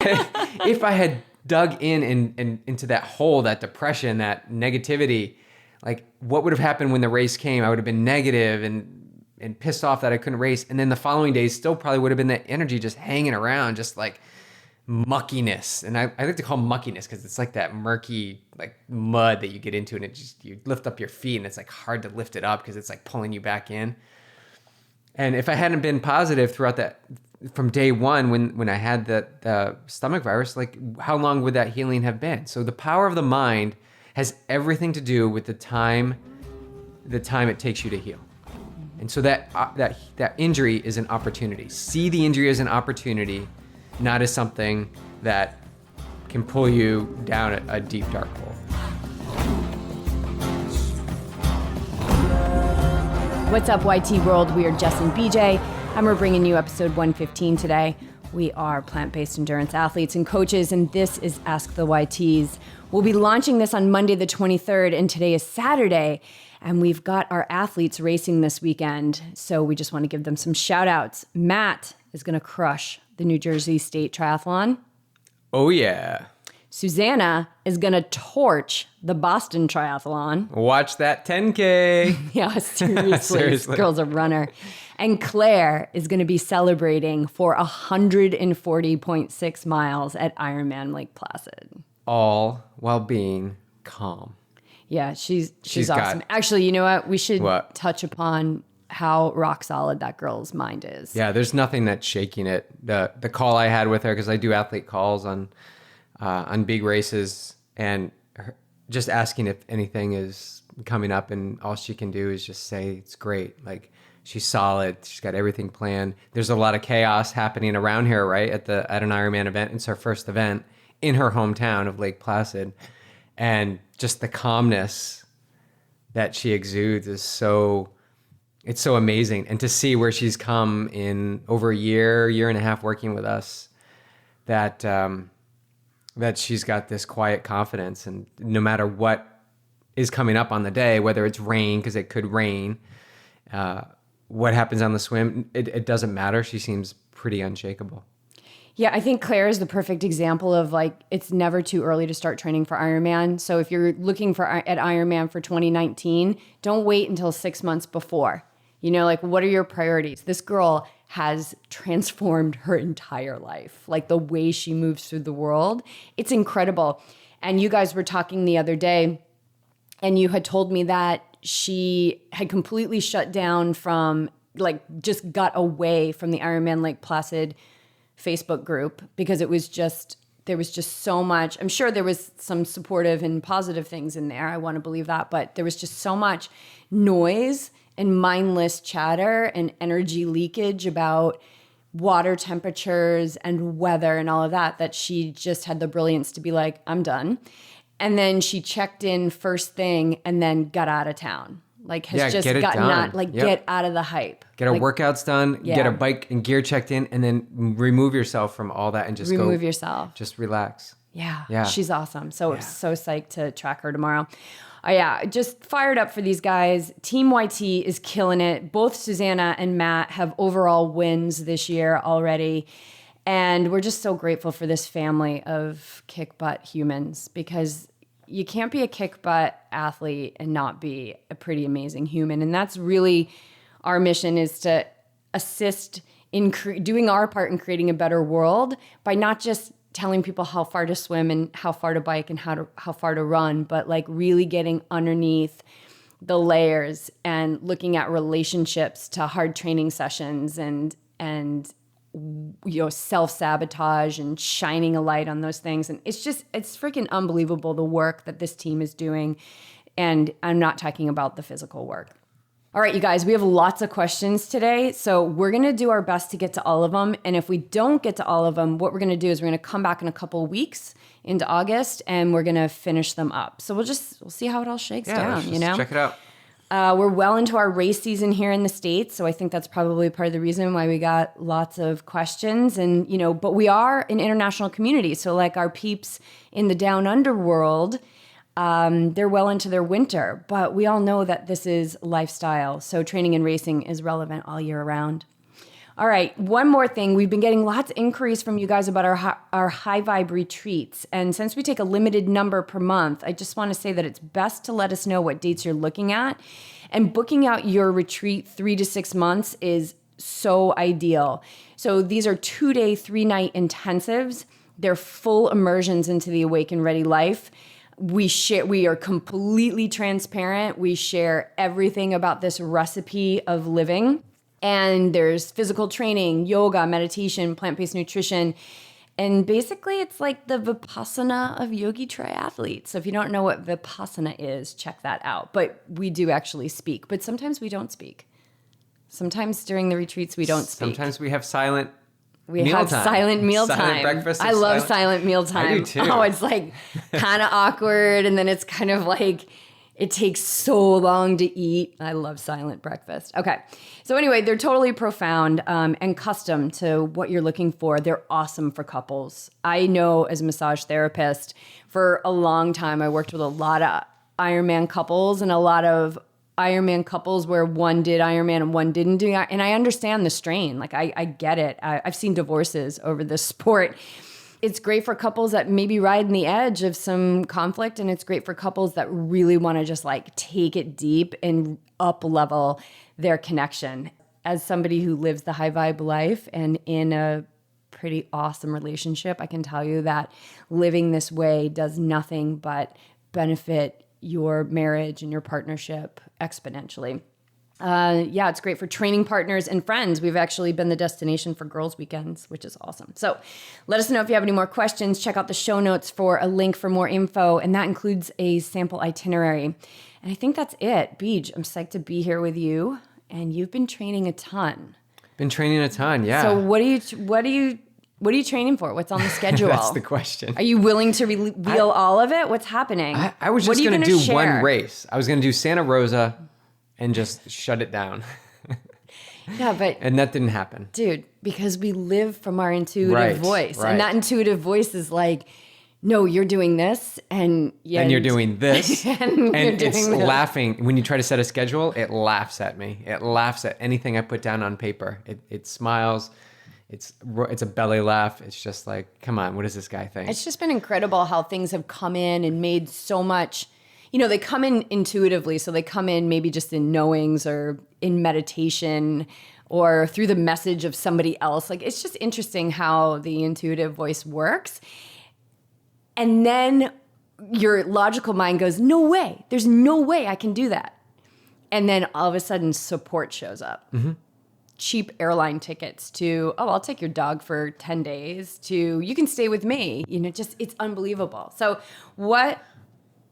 if I had dug in into that hole, that depression, that negativity, like what would have happened when the race came? I would have been negative and pissed off that I couldn't race. And then the following days still probably would have been that energy just hanging around, just like muckiness. And I like to call muckiness because it's like that murky like mud that you get into and it just, you lift up your feet and it's like hard to lift it up because it's like pulling you back in. And if I hadn't been positive throughout that, from day one when I had the stomach virus, like how long would that healing have been? So the power of the mind has everything to do with the time it takes you to heal. And so that injury is an opportunity. See the injury as an opportunity, not as something that can pull you down a deep, dark hole. What's up, YT World? We are Jess and BJ, and we're bringing you episode 115 today. We are plant-based endurance athletes and coaches, and this is Ask the YTs. We'll be launching this on Monday the 23rd, and today is Saturday, and we've got our athletes racing this weekend, so we just want to give them some shout-outs. Matt is going to crush the New Jersey State Triathlon. Oh, yeah. Susanna is going to torch the Boston Triathlon. Watch that 10K. Yeah, seriously. This girl's a runner. And Claire is going to be celebrating for 140.6 miles at Ironman Lake Placid. All while being calm. Yeah, she's awesome. Actually, you know what? We should touch upon how rock solid that girl's mind is. Yeah, there's nothing that's shaking it. The call I had with her, because I do athlete calls on big races, and just asking if anything is coming up, and all she can do is just say it's great. Like, she's solid. She's got everything planned. There's a lot of chaos happening around here, right? At an Ironman event. It's her first event in her hometown of Lake Placid. And just the calmness that she exudes is it's so amazing. And to see where she's come in over a year and a half working with us, that she's got this quiet confidence, and no matter what is coming up on the day, whether it's rain, because it could rain, what happens on the swim, it doesn't matter. She seems pretty unshakable. Yeah, I think Claire is the perfect example of, like, it's never too early to start training for Ironman. So if you're looking at Ironman for 2019, don't wait until 6 months before. You know, like, what are your priorities? This girl has transformed her entire life. Like, the way she moves through the world, it's incredible. And you guys were talking the other day, and you had told me that she had completely shut down from, like, just got away from the Ironman Lake Placid Facebook group because there was just so much. I'm sure there was some supportive and positive things in there. I want to believe that, but there was just so much noise and mindless chatter and energy leakage about water temperatures and weather and all of that she just had the brilliance to be like, I'm done. And then she checked in first thing and then got out of town. Like, has just gotten out, like, get out of the hype. Get our workouts done, get a bike and gear checked in, and then remove yourself from all that and just remove yourself. Just relax. Yeah. She's awesome. So psyched to track her tomorrow. Just fired up for these guys. Team YT is killing it. Both Susanna and Matt have overall wins this year already. And we're just so grateful for this family of kick butt humans, because you can't be a kick butt athlete and not be a pretty amazing human. And that's really our mission, is to assist in doing our part in creating a better world by not just telling people how far to swim and how far to bike and how far to run, but like really getting underneath the layers and looking at relationships to hard training sessions and you know, self-sabotage and shining a light on those things. And it's freaking unbelievable, the work that this team is doing. And I'm not talking about the physical work. All right, you guys, we have lots of questions today. So we're going to do our best to get to all of them. And if we don't get to all of them, what we're going to do is we're going to come back in a couple of weeks into August and we're going to finish them up. So we'll see how it all shakes down, you know? Check it out. We're well into our race season here in the States, so I think that's probably part of the reason why we got lots of questions. And, you know, but we are an international community, so like our peeps in the down under world, they're well into their winter, but we all know that this is lifestyle, so training and racing is relevant all year round. All right, one more thing. We've been getting lots of inquiries from you guys about our high vibe retreats. And since we take a limited number per month, I just want to say that it's best to let us know what dates you're looking at. And booking out your retreat 3 to 6 months is so ideal. So these are 2-day, 3-night intensives. They're full immersions into the Awake and Ready life. We are completely transparent. We share everything about this recipe of living. And there's physical training, yoga, meditation, plant-based nutrition. And basically, it's like the Vipassana of yogi triathletes. So if you don't know what Vipassana is, check that out. But we do actually speak. But sometimes we don't speak. Sometimes during the retreats, we don't speak. Sometimes we have silent silent meal time. Silent breakfast. I love silent meal time. I do too. Oh, it's like kind of awkward. And then it's kind of like... It takes so long to eat. I love silent breakfast. Okay. So anyway, they're totally profound and custom to what you're looking for. They're awesome for couples. I know as a massage therapist, for a long time, I worked with a lot of Ironman couples and a lot of Ironman couples where one did Ironman and one didn't do it. And I understand the strain. Like I get it. I've seen divorces over this sport. It's great for couples that maybe ride on the edge of some conflict, and it's great for couples that really want to just like take it deep and up level their connection. As somebody who lives the high vibe life and in a pretty awesome relationship, I can tell you that living this way does nothing but benefit your marriage and your partnership exponentially. It's great for training partners and friends. We've actually been the destination for girls' weekends, which is awesome. So let us know if you have any more questions. Check out the show notes for a link for more info, and that includes a sample itinerary. And I think that's it. Beej, I'm psyched to be here with you, and you've been training a ton. Been training a ton, yeah. So what are you training for? What's on the schedule? That's the question. Are you willing to reveal all of it? What's happening? I was just going to do one race. I was going to do Santa Rosa and just shut it down. Yeah, but... And that didn't happen. Dude, because we live from our intuitive voice. Right. And that intuitive voice is like, no, you're doing this, and you're doing this. and it's laughing. When you try to set a schedule, it laughs at me. It laughs at anything I put down on paper. It smiles. It's a belly laugh. It's just like, come on, what does this guy think? It's just been incredible how things have come in and made so much... they come in intuitively, so they come in maybe just in knowings or in meditation or through the message of somebody else. Like, it's just interesting how the intuitive voice works. And then your logical mind goes, no way. There's no way I can do that. And then all of a sudden, support shows up. Mm-hmm. Cheap airline tickets to, I'll take your dog for 10 days to, you can stay with me. It's unbelievable. So what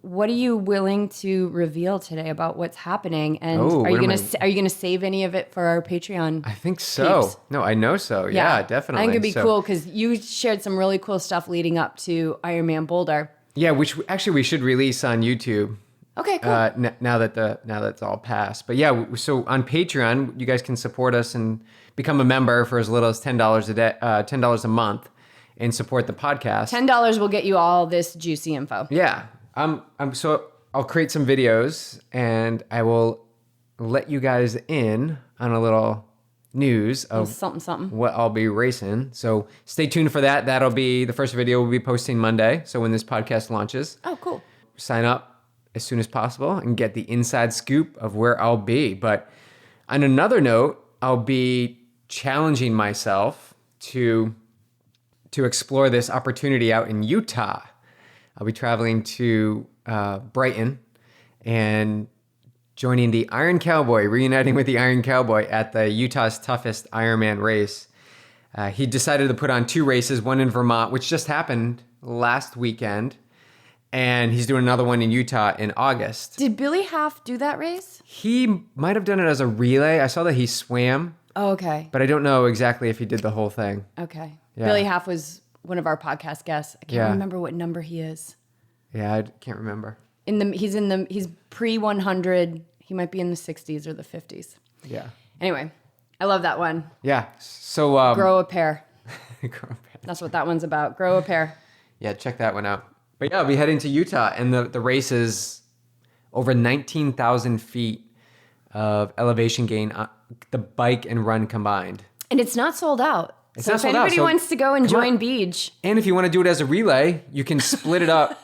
are you willing to reveal today about what's happening? And are you gonna save any of it for our Patreon? I think so. Peeps? No, I know so. Yeah, definitely. I think it'd be cool because you shared some really cool stuff leading up to Ironman Boulder. Yeah, which actually we should release on YouTube. Okay, cool. Now that's all passed. But yeah, so on Patreon, you guys can support us and become a member for as little as $10 a day, $10 a month, and support the podcast. $10 will get you all this juicy info. Yeah. So I'll create some videos and I will let you guys in on a little news of something what I'll be racing. So stay tuned for that. That'll be the first video we'll be posting Monday. So when this podcast launches. Oh, cool. Sign up as soon as possible and get the inside scoop of where I'll be. But on another note, I'll be challenging myself to explore this opportunity out in Utah. I'll be traveling to Brighton and joining the Iron Cowboy, reuniting with the Iron Cowboy at the Utah's toughest Ironman race. He decided to put on 2 races, one in Vermont, which just happened last weekend, and he's doing another one in Utah in August. Did Billy Half do that race? He might have done it as a relay. I saw that he swam. Oh, okay. But I don't know exactly if he did the whole thing. Okay. Yeah. Billy Half was one of our podcast guests. I can't remember what number he is. Yeah, I can't remember. He's pre-100. He might be in the 60s or the 50s. Yeah. Anyway, I love that one. Yeah. So grow a pair. Grow a pair. That's what that one's about. Grow a pair. Yeah, check that one out. But yeah, I'll be heading to Utah, and the race is over 19,000 feet of elevation gain, the bike and run combined. And it's not sold out. It's so not if sold out, anybody so wants to go and come on. join Beach. And if you want to do it as a relay, you can split it up.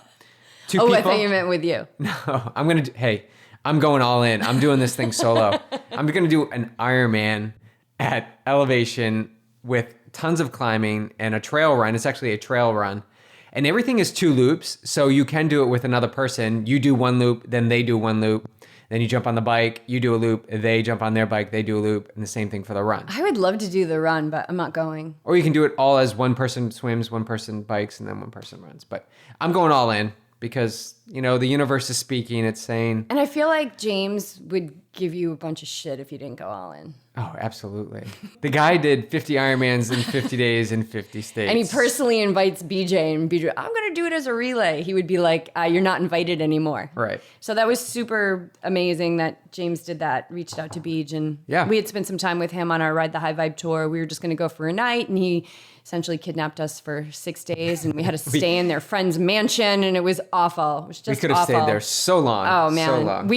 Two Oh, people. I thought you meant with you. No, I'm going all in. I'm doing this thing solo. I'm going to do an Ironman at elevation with tons of climbing and a trail run. It's actually a trail run. And everything is 2 loops, so you can do it with another person. You do 1 loop, then they do 1 loop. Then you jump on the bike, you do a loop, they jump on their bike, they do a loop, and the same thing for the run. I would love to do the run, but I'm not going. Or you can do it all as one person swims, one person bikes, and then one person runs. But I'm going all in because, the universe is speaking. It's saying... And I feel like James would give you a bunch of shit if you didn't go all in. Oh, absolutely. The guy did 50 Ironmans in 50 days in 50 states. And he personally invites BJ, and BJ, I'm going to do it as a relay. He would be like, you're not invited anymore. Right. So that was super amazing that James did that, reached out to BJ. And yeah. We had spent some time with him on our Ride the High Vibe tour. We were just going to go for a night, and he essentially kidnapped us for 6 days, and we had to stay in their friend's mansion, and it was awful. It was just awful. We could have stayed there so long. Oh, man. So long.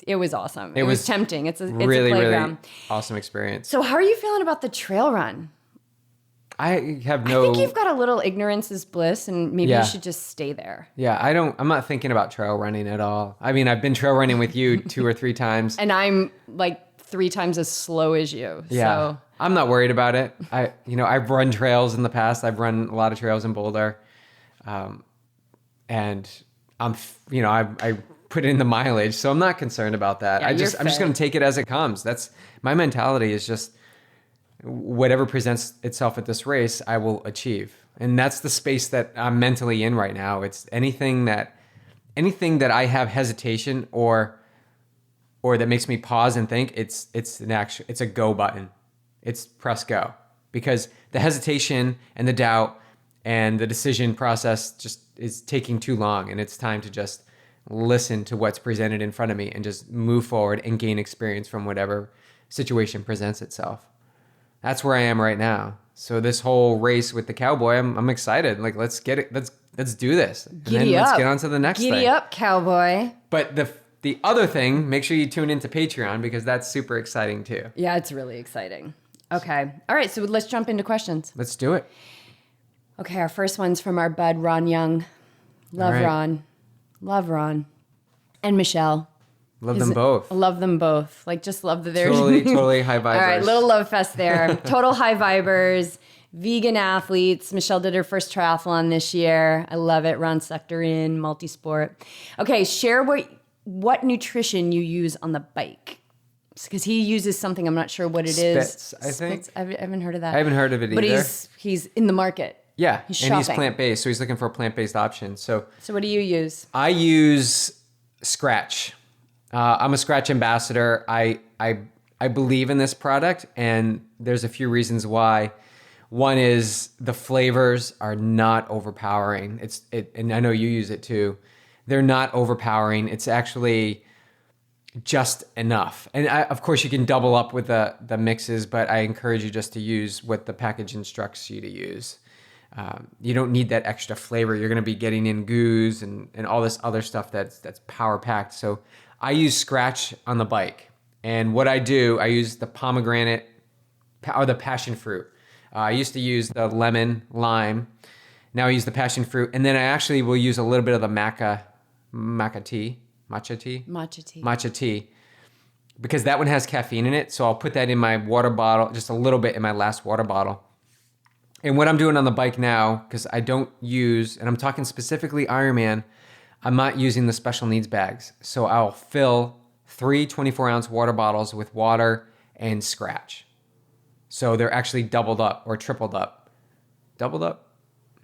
It was awesome. It was was tempting. It's a really, playground. really awesome experience. So how are you feeling about the trail run? I have I think you've got a little ignorance is bliss, and maybe you should just stay there. Yeah, I'm not thinking about trail running at all. I mean, I've been trail running with you 2 or 3 times. And I'm like 3 times as slow as you. Yeah. So. I'm not worried about it. I've run trails in the past. I've run a lot of trails in Boulder. And I put in the mileage, so I'm not concerned about that. Yeah, I'm just going to take it as it comes. That's my mentality is just whatever presents itself at this race, I will achieve. And that's the space that I'm mentally in right now. It's anything that I have hesitation or that makes me pause and think, it's a go button. It's press go, because the hesitation and the doubt and the decision process just is taking too long, and it's time to just listen to what's presented in front of me and just move forward and gain experience from whatever situation presents itself. That's where I am right now. So this whole race with the cowboy, I'm excited. Like, let's get it. Let's do this. And then let's get on to the next thing. Giddy up, cowboy. But the other thing, make sure you tune into Patreon, because that's super exciting too. Yeah, it's really exciting. Okay. All right. So let's jump into questions. Let's do it. Okay. Our first one's from our bud, Ron Young. Love Ron. Love Ron. And Michelle. Love them both. Love them both. Like, just love that they're... Totally high vibers. All right. Little love fest there. Total high vibers. Vegan athletes. Michelle did her first triathlon this year. I love it. Ron sucked her in. Multi-sport. Okay. Share what nutrition you use on the bike. Because he uses something, I'm not sure what it is. Spitz, I think. I haven't heard of that. I haven't heard of it either. But he's in the market. Yeah, he's plant-based, so he's looking for a plant-based option. So what do you use? I use Scratch. I'm a Scratch ambassador. I believe in this product, and there's a few reasons why. One is the flavors are not overpowering. And I know you use it too. They're not overpowering. It's actually just enough. And of course you can double up with the mixes, but I encourage you just to use what the package instructs you to use. You don't need that extra flavor. You're going to be getting in goos and all this other stuff that's power packed. So I use Scratch on the bike. And what I do, I use the pomegranate or the passion fruit. I used to use the lemon, lime. Now I use the passion fruit. And then I actually will use a little bit of the matcha tea, because that one has caffeine in it. So I'll put that in my water bottle, just a little bit in my last water bottle. And what I'm doing on the bike now, because I don't use, and I'm talking specifically Ironman, I'm not using the special needs bags. So I'll fill 3 24-ounce water bottles with water and Scratch. So they're actually doubled up or tripled up. Doubled up?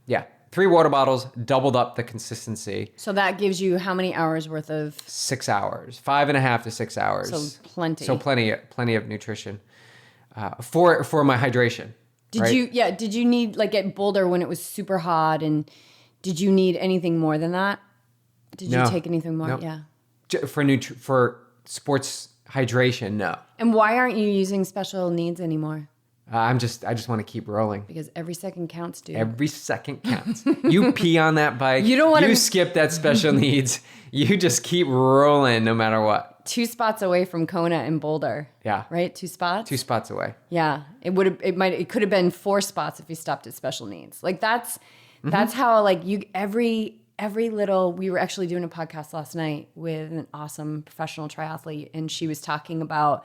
Yeah. 3 water bottles, doubled up the consistency. So that gives you how many hours worth of? 6 hours, 5.5 to 6 hours. So plenty. So plenty of nutrition for my hydration. Did you need, like at Boulder when it was super hot, and did you need anything more than that? Did you take anything more? Nope. Yeah. For sports hydration, no. And why aren't you using special needs anymore? I just want to keep rolling. Because every second counts, dude. Every second counts. You pee on that bike. You don't want to skip that special needs. You just keep rolling no matter what. about 2 spots away from Kona and Boulder. Yeah. Right? 2 spots? 2 spots away. Yeah. It could have been 4 spots if you stopped at special needs. Like that's how like every little, we were actually doing a podcast last night with an awesome professional triathlete, and she was talking about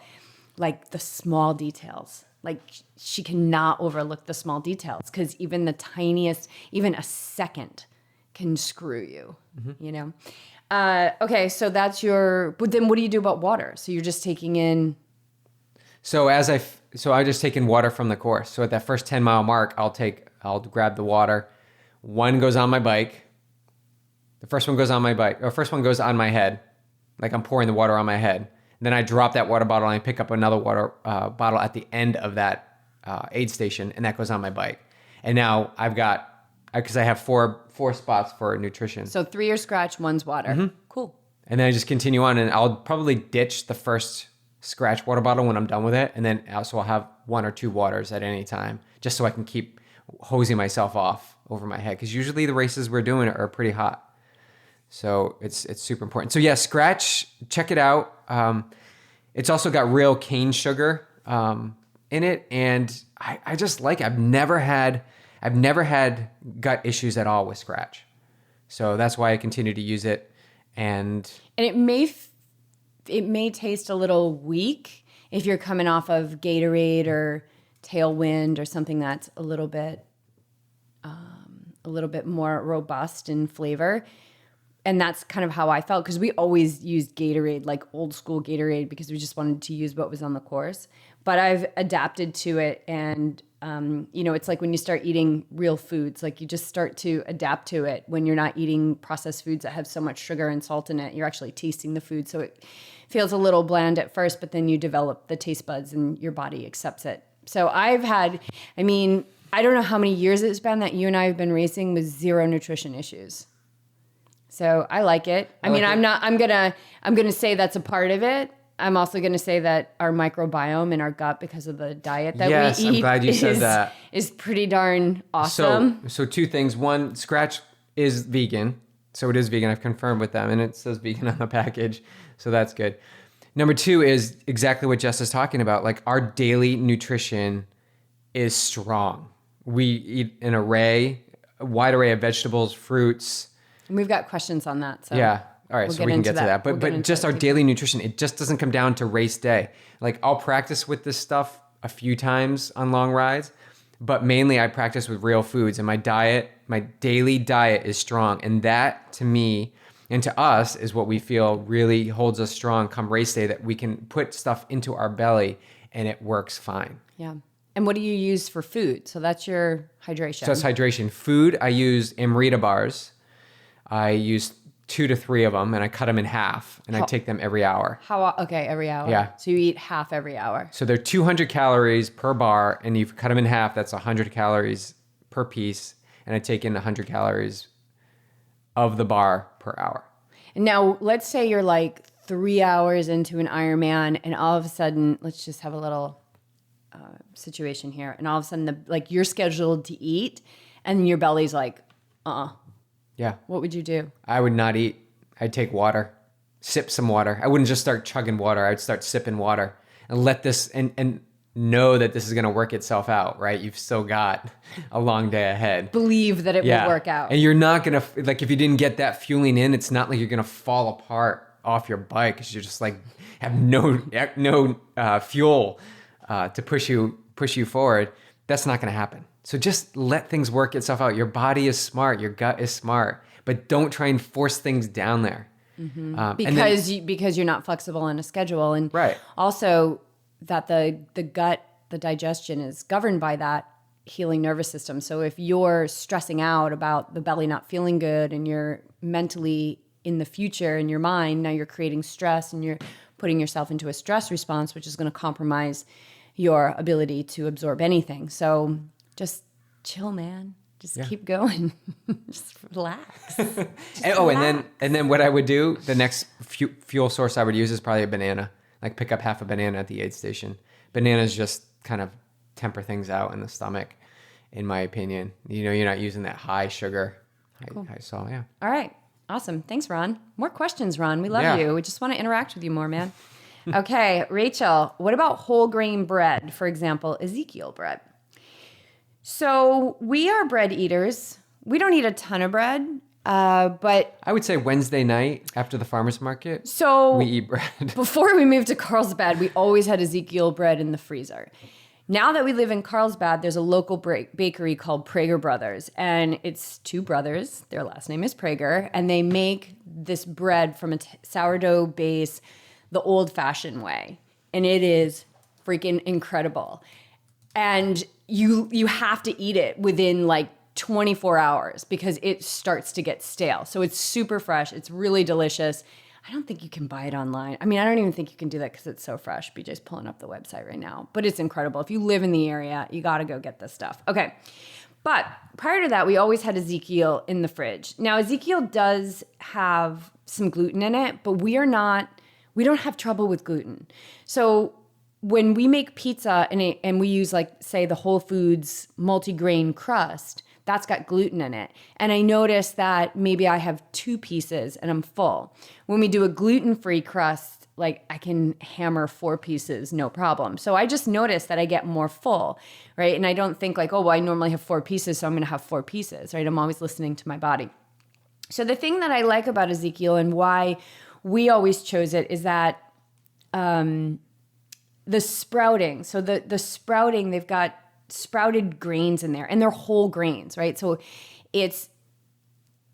like the small details. Like she cannot overlook the small details because even the tiniest, even a second can screw you, you know? Okay, so but then what do you do about water? So you're just taking in. So I just take in water from the course. So at that first 10-mile mark, I'll grab the water. One goes on my bike. The first one goes on my bike, or first one goes on my head. Like I'm pouring the water on my head. Then I drop that water bottle and I pick up another water bottle at the end of that aid station, and that goes on my bike. And now because I have four spots for nutrition. So 3 are scratch, 1's water. Cool. And then I just continue on, and I'll probably ditch the first scratch water bottle when I'm done with it. And then also I'll have 1 or 2 waters at any time, just so I can keep hosing myself off over my head. Because usually the races we're doing are pretty hot. So it's super important. So yeah, Scratch, check it out. It's also got real cane sugar in it, and I just like it. I've never had gut issues at all with Scratch, so that's why I continue to use it. And it may taste a little weak if you're coming off of Gatorade or Tailwind or something that's a little bit more robust in flavor. And that's kind of how I felt, because we always used Gatorade, like old school Gatorade, because we just wanted to use what was on the course. But I've adapted to it, and it's like when you start eating real foods, like you just start to adapt to it. When you're not eating processed foods that have so much sugar and salt in it, you're actually tasting the food, so it feels a little bland at first, but then you develop the taste buds and your body accepts it. So I don't know how many years it's been that you and I have been racing with 0 nutrition issues. So I like it. I'm going to say that's a part of it. I'm also going to say that our microbiome in our gut, because of the diet that we eat, I'm glad you said that, is pretty darn awesome. So 2 things. 1, Scratch is vegan. So it is vegan. I've confirmed with them, and it says vegan on the package. So that's good. Number 2 is exactly what Jess is talking about. Like our daily nutrition is strong. We eat a wide array of vegetables, fruits. And we've got questions on that. So yeah. All right. So we can get to that. But just our daily nutrition, it just doesn't come down to race day. Like I'll practice with this stuff a few times on long rides, but mainly I practice with real foods, and my daily diet is strong. And that to me and to us is what we feel really holds us strong come race day, that we can put stuff into our belly and it works fine. Yeah. And what do you use for food? So that's your hydration. So that's hydration. Food, I use Amrita bars. I use 2 to 3 of them, and I cut them in half, and I take them every hour. Every hour. Yeah. So you eat half every hour. So they're 200 calories per bar, and you cut them in half. That's 100 calories per piece, and I take in 100 calories of the bar per hour. And now, let's say you're like 3 hours into an Ironman, and all of a sudden, let's just have a little situation here, and all of a sudden, you're scheduled to eat, and your belly's like, Yeah. What would you do? I would not eat. I'd take water, sip some water. I wouldn't just start chugging water. I'd start sipping water and let this, and know that this is going to work itself out, right? You've still got a long day ahead. Believe that it will work out. And you're not going to, if you didn't get that fueling in, it's not like you're going to fall apart off your bike because you're just have no fuel to push you forward. That's not going to happen. So just let things work itself out. Your body is smart. Your gut is smart. But don't try and force things down there. Mm-hmm. Because you're not flexible in a schedule. And right. Also that the gut, the digestion is governed by that healing nervous system. So if you're stressing out about the belly not feeling good and you're mentally in the future in your mind, now you're creating stress and you're putting yourself into a stress response, which is going to compromise your ability to absorb anything. So just chill, man. Just keep going. Just relax. And then what I would do, the next fuel source I would use is probably a banana. Like pick up half a banana at the aid station. Bananas just kind of temper things out in the stomach, in my opinion. You're not using that high sugar, high salt. Yeah. All right. Awesome. Thanks, Ron. More questions, Ron. We love Yeah. you. We just want to interact with you more, man. Okay, Rachel, what about whole grain bread? For example, Ezekiel bread. So we are bread eaters. We don't eat a ton of bread, but I would say Wednesday night after the farmer's market, so we eat bread. before we moved to Carlsbad, we always had Ezekiel bread in the freezer. Now that we live in Carlsbad, there's a local bakery called Prager Brothers, and it's two brothers. Their last name is Prager, and they make this bread from a sourdough base the old-fashioned way, and it is freaking incredible. And you have to eat it within like 24 hours because it starts to get stale. So it's super fresh. It's really delicious. I don't think you can buy it online. I mean, I don't even think you can do that because it's so fresh. BJ's pulling up the website right now. But it's incredible. If you live in the area, you got to go get this stuff. Okay. But prior to that, we always had Ezekiel in the fridge. Now, Ezekiel does have some gluten in it, but we don't have trouble with gluten. So when we make pizza and we use, like, say, the Whole Foods multi-grain crust, that's got gluten in it. And I notice that maybe I have 2 pieces and I'm full. When we do a gluten-free crust, like, I can hammer 4 pieces, no problem. So I just notice that I get more full, right? And I don't think like, oh, well, I normally have 4 pieces, so I'm gonna have 4 pieces, right? I'm always listening to my body. So the thing that I like about Ezekiel and why we always chose it is that the sprouting. So the sprouting, they've got sprouted grains in there and they're whole grains, right? So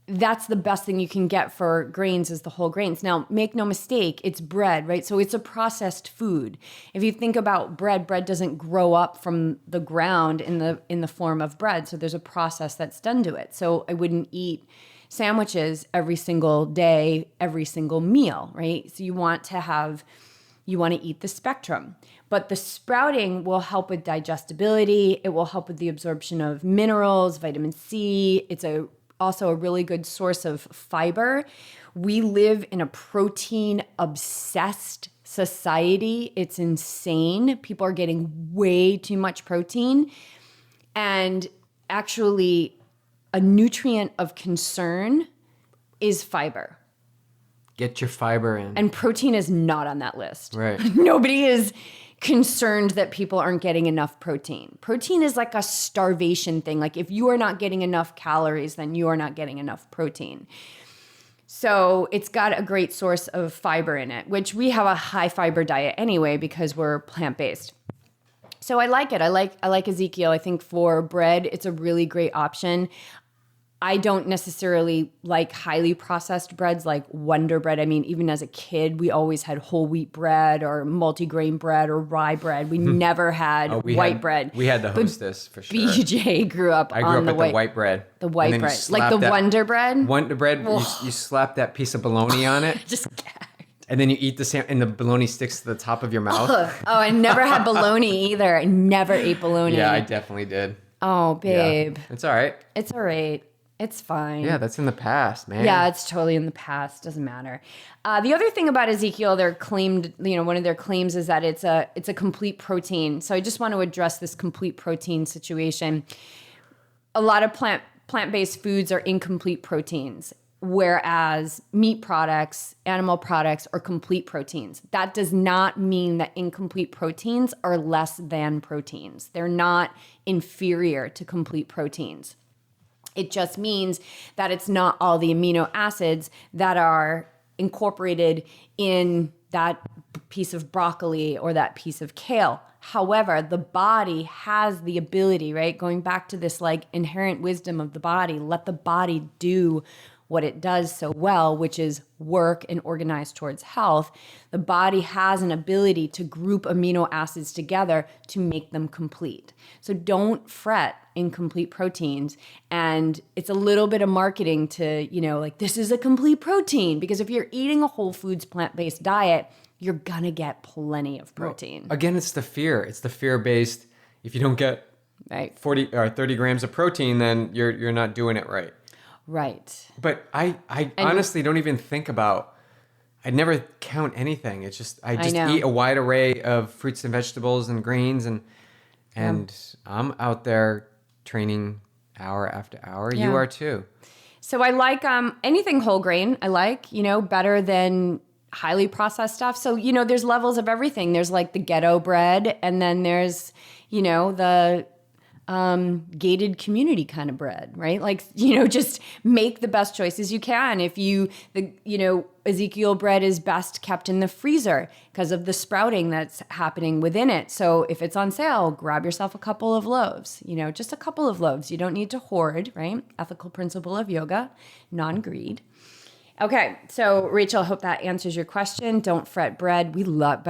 that's the best thing you can get for grains is the whole grains. Now, make no mistake, it's bread, right? So it's a processed food. If you think about bread doesn't grow up from the ground in the form of bread. So there's a process that's done to it. So I wouldn't eat sandwiches every single day, every single meal, right? So you want to eat the spectrum. But the sprouting will help with digestibility. It will help with the absorption of minerals, vitamin C. It's also a really good source of fiber. We live in a protein-obsessed society. It's insane. People are getting way too much protein. And actually, a nutrient of concern is fiber. Get your fiber in. And protein is not on that list. Right. Nobody is concerned that people aren't getting enough protein. Protein is like a starvation thing. Like if you are not getting enough calories, then you are not getting enough protein. So it's got a great source of fiber in it, which we have a high fiber diet anyway because we're plant-based. So I like it. I like Ezekiel. I think for bread, it's a really great option. I don't necessarily like highly processed breads like Wonder Bread. I mean, even as a kid, we always had whole wheat bread or multigrain bread or rye bread. We never had white bread. We had the Hostess for sure. BJ grew up I on grew up with the white bread. The white bread. Like the Wonder Bread? Wonder Bread, you slap that piece of bologna on it. Just gagged. And then you eat and the bologna sticks to the top of your mouth. Oh, I never had bologna either. I never ate bologna. Yeah, I definitely did. Oh, babe. Yeah. It's all right. It's all right. It's fine. Yeah, that's in the past, man. Yeah, it's totally in the past. Doesn't matter. The other thing about Ezekiel, their claimed, one of their claims is that it's a complete protein. So I just want to address this complete protein situation. A lot of plant-based foods are incomplete proteins, whereas meat products, animal products are complete proteins. That does not mean that incomplete proteins are less than proteins. They're not inferior to complete proteins. It just means that it's not all the amino acids that are incorporated in that piece of broccoli or that piece of kale. However, the body has the ability, right? Going back to this like inherent wisdom of the body, let the body do what it does so well, which is work and organize towards health. The body has an ability to group amino acids together to make them complete. So don't fret incomplete proteins. And it's a little bit of marketing to, like this is a complete protein, because if you're eating a whole foods plant-based diet, you're gonna get plenty of protein. Well, again, it's the fear. It's the fear-based. If you don't get 40 or 30 grams of protein, then you're not doing it right. Right. But I honestly don't even think about, I never count anything. It's just, I just eat a wide array of fruits and vegetables and grains and I'm out there training hour after hour. Yeah. You are too. So I like anything whole grain. I like, better than highly processed stuff. So, there's levels of everything. There's like the ghetto bread, and then there's, the gated community kind of bread, right? Like, just make the best choices you can. If Ezekiel bread is best kept in the freezer because of the sprouting that's happening within it. So if it's on sale, grab yourself a couple of loaves, just a couple of loaves. You don't need to hoard, right? Ethical principle of yoga, non-greed. Okay, so Rachel, hope that answers your question. Don't fret bread. We love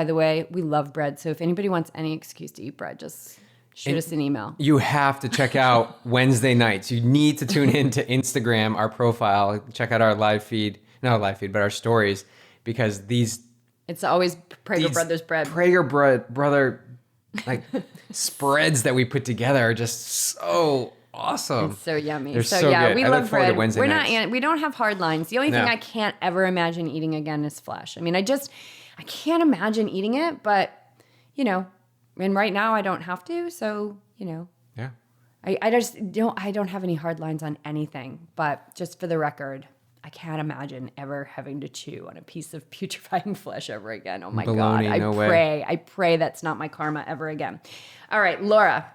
bread. So if anybody wants any excuse to eat bread, just shoot us an email. You have to check out Wednesday nights. You need to tune in to Instagram, our profile, check out our live feed, not our live feed, but our stories, because it's always Prager Brothers bread. Prager brother like spreads that we put together are just so awesome. It's so yummy. They're so good. We I love look forward bread. to Wednesday nights. We don't have hard lines. The only thing I can't ever imagine eating again is flesh. I mean, I can't imagine eating it, but and right now I don't have to, so Yeah. I don't have any hard lines on anything, but just for the record, I can't imagine ever having to chew on a piece of putrefying flesh ever again. Oh my God. I pray that's not my karma ever again. All right, Laura.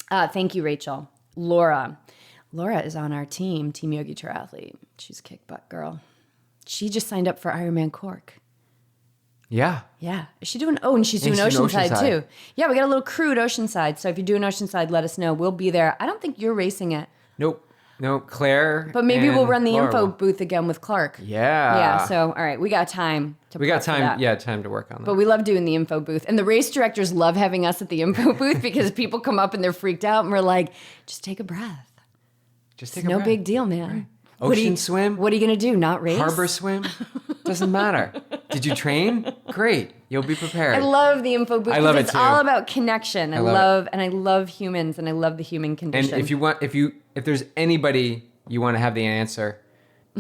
Thank you, Rachel. Laura is on our team, Team Yogi Triathlete. She's a kick butt girl. She just signed up for Ironman Cork. Yeah. Yeah. Is she doing? Oh, and she's doing Oceanside too. Yeah, we got a little crew at Oceanside. So if you're doing Oceanside, let us know. We'll be there. I don't think you're racing it. Nope, Claire. But maybe we'll run the Laura info will. booth again with Clark. Yeah. Yeah. So all right, we got time to. We got prep for time. that. Yeah, time to work on that. But we love doing the info booth, and the race directors love having us at the info booth because people come up and they're freaked out, and we're like, just take a breath. Just take It's a no breath. big deal, man. Ocean swim. What are you gonna do? Not race? Harbor swim. Doesn't matter. Did you train? Great. You'll be prepared. I love the info booth. I love it It's too. all about connection. I love love humans, and I love the human condition. And if there's anybody you want to have the answer,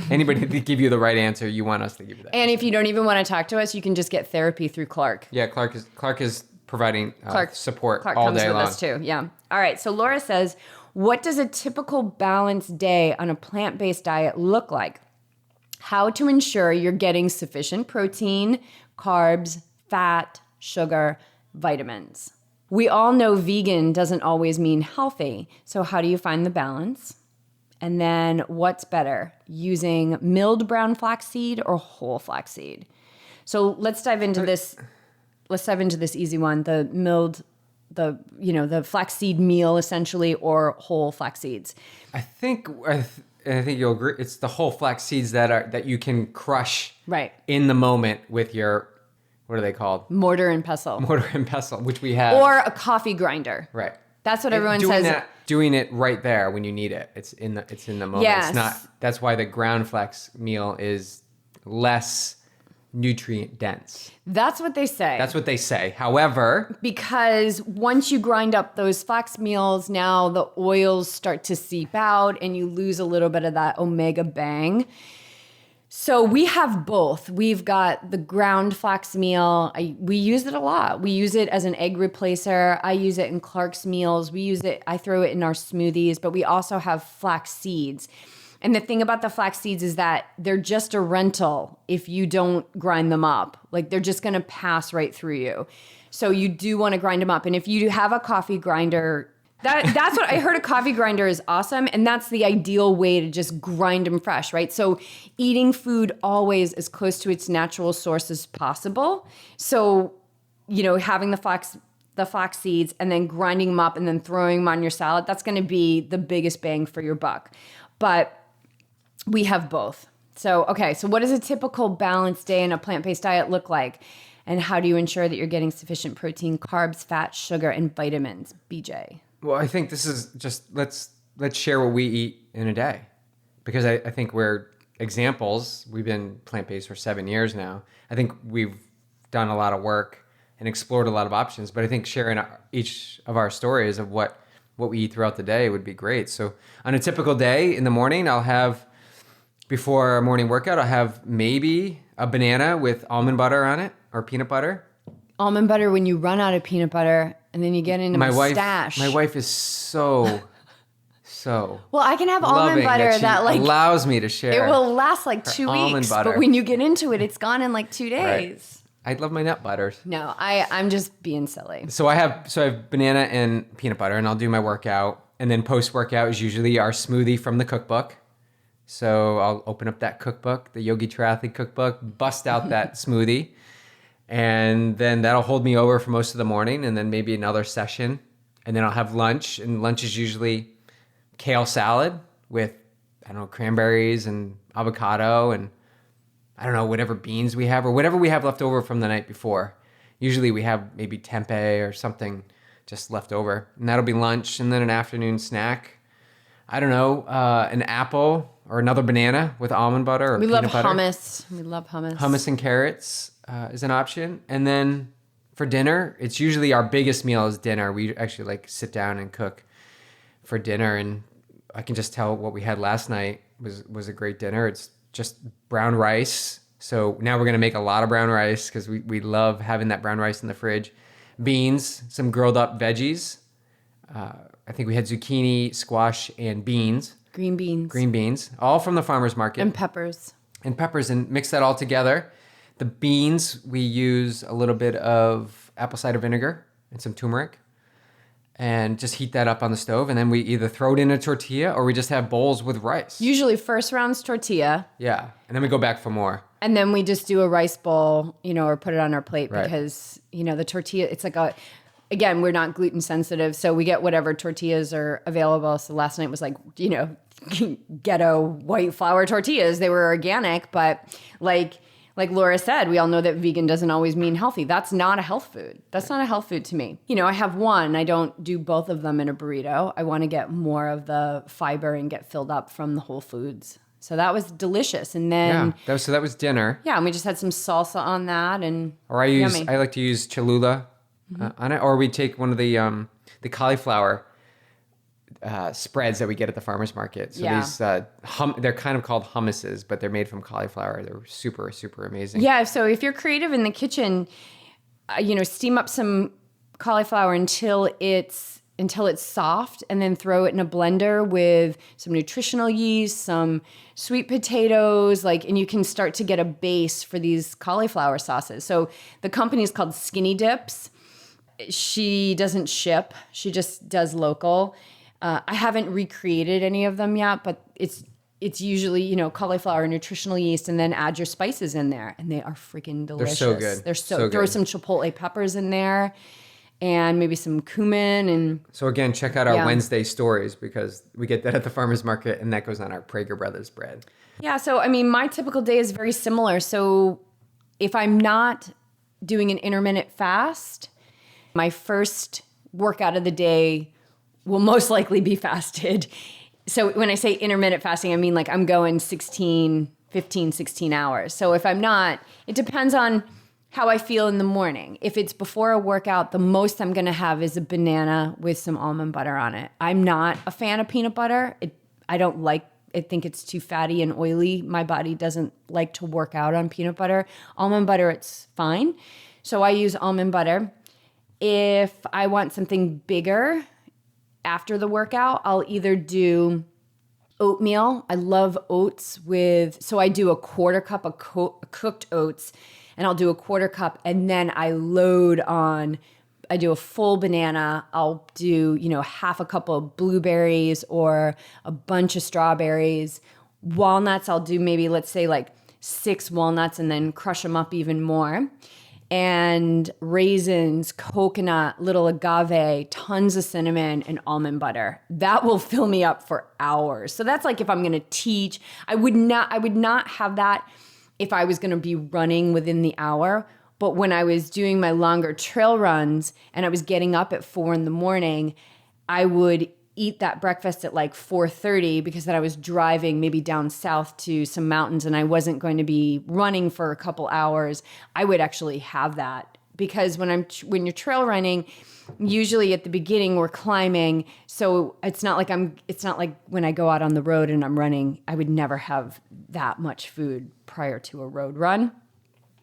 anybody to give you the right answer, you want us to give you that. And if you don't even want to talk to us, you can just get therapy through Clark. Yeah, Clark is providing support Clark all comes day with long. us too. Yeah. All right. So Laura says, what does a typical balanced day on a plant-based diet look like? How to ensure you're getting sufficient protein, carbs, fat, sugar, vitamins. We all know vegan doesn't always mean healthy. So how do you find the balance? And then what's better, using milled brown flaxseed or whole flaxseed? So let's dive into this. Let's dive into this easy one. The milled, the flaxseed meal essentially, or whole flax seeds. I think you'll agree. It's the whole flax seeds that you can crush Right. in the moment with your, what are they called? Mortar and pestle. Mortar and pestle, which we have. Or a coffee grinder. Right. That's what everyone says. Doing it right there when you need it. It's in the moment. Yes. It's not. That's why the ground flax meal is less nutrient dense. That's what they say. That's what they say. However, because once you grind up those flax meals, now the oils start to seep out and you lose a little bit of that omega bang. So we have both. We've got the ground flax meal. We use it a lot. We use it as an egg replacer. I use it in Clark's meals. I throw it in our smoothies, but we also have flax seeds. And the thing about the flax seeds is that they're just a rental if you don't grind them up. Like they're just going to pass right through you. So you do want to grind them up. And if you have a coffee grinder, that's what I heard. A coffee grinder is awesome. And that's the ideal way to just grind them fresh, right? So eating food always as close to its natural source as possible. So, having the flax seeds and then grinding them up and then throwing them on your salad, that's going to be the biggest bang for your buck. But we have both. So what does a typical balanced day in a plant-based diet look like? And how do you ensure that you're getting sufficient protein, carbs, fat, sugar, and vitamins? BJ. well, I think this is just let's share what we eat in a day, because I think we're examples. We've been plant-based for 7 years now. I think we've done a lot of work and explored a lot of options, but I think sharing each of our stories of what we eat throughout the day would be great. So on a typical day in the morning, I'll have, before our morning workout, I'll have maybe a banana with almond butter on it or peanut butter. Almond butter when you run out of peanut butter and then you get into my stash. My wife is so so Well, I can have almond loving butter she that like allows me to share. it will last like 2 almond weeks, butter. but when you get into it, it's gone in like 2 Right. days. I love my nut butters. No, I'm just being silly. So I have banana and peanut butter, and I'll do my workout, and then post workout is usually our smoothie from the cookbook. So I'll open up that cookbook, the Yogi Triathlete cookbook, bust out that smoothie, and then that'll hold me over for most of the morning, and then maybe another session, and then I'll have lunch, and lunch is usually kale salad with, I don't know, cranberries and avocado and I don't know, whatever beans we have or whatever we have left over from the night before. Usually we have maybe tempeh or something just left over, and that'll be lunch, and then an afternoon snack. I don't know, an apple or another banana with almond butter or We love peanut butter. hummus. We love hummus. Hummus and carrots is an option. And then for dinner, it's usually our biggest meal is dinner. We actually like sit down and cook for dinner, and I can just tell what we had last night was a great dinner. It's just brown rice. So now we're going to make a lot of brown rice because we love having that brown rice in the fridge. Beans, some grilled up veggies. I think we had zucchini, squash, and beans. Green beans. All from the farmer's market. And peppers. And mix that all together. The beans, we use a little bit of apple cider vinegar and some turmeric and just heat that up on the stove. And then we either throw it in a tortilla or we just have bowls with rice. Usually first round's tortilla. Yeah. And then we go back for more. And then we just do a rice bowl, or put it on our plate Right. because, the tortilla, it's like again, we're not gluten sensitive. So we get whatever tortillas are available. So last night was like, ghetto white flour tortillas. They were organic, but like Laura said, we all know that vegan doesn't always mean healthy. That's not a health food. That's not a health food to me. I have one. I don't do both of them in a burrito. I want to get more of the fiber and get filled up from the whole foods. So that was delicious. And then that was dinner. Yeah, and we just had some salsa on that, and Or I like to use Cholula on it, or we take one of the cauliflower spreads that we get at the farmer's market. So these they're kind of called hummuses, but they're made from cauliflower. They're super, super amazing. Yeah, so if you're creative in the kitchen, steam up some cauliflower until it's soft, and then throw it in a blender with some nutritional yeast, some sweet potatoes, and you can start to get a base for these cauliflower sauces. So the company is called Skinny Dips. She doesn't ship. She just does local. I haven't recreated any of them yet, but it's usually, cauliflower, nutritional yeast, and then add your spices in there, and they are freaking delicious. They're so good. They're so good. Throw some chipotle peppers in there, and maybe some cumin. And so again, check out our Wednesday stories because we get that at the farmer's market, and that goes on our Prager Brothers bread. Yeah, so my typical day is very similar. So if I'm not doing an intermittent fast, my first workout of the day will most likely be fasted. So when I say intermittent fasting, I mean I'm going 15, 16 hours. So if I'm not, it depends on how I feel in the morning. If it's before a workout, the most I'm going to have is a banana with some almond butter on it. I'm not a fan of peanut butter. I think it's too fatty and oily. My body doesn't like to work out on peanut butter. Almond butter, it's fine. So I use almond butter. If I want something bigger after the workout, I'll either do oatmeal. I love oats so I do a quarter cup of cooked oats, and I'll do a quarter cup, and then I do a full banana. I'll do, half a cup of blueberries or a bunch of strawberries. Walnuts, I'll do maybe, let's say 6 walnuts and then crush them up even more. And raisins, coconut, little agave, tons of cinnamon, and almond butter. That will fill me up for hours. So that's if I'm going to teach. I would not have that if I was going to be running within the hour. But when I was doing my longer trail runs and I was getting up at 4 a.m, I would eat that breakfast at 4:30 because then I was driving maybe down south to some mountains and I wasn't going to be running for a couple hours. I would actually have that because when you're trail running, usually at the beginning we're climbing, so it's not like when I go out on the road and I'm running, I would never have that much food prior to a road run.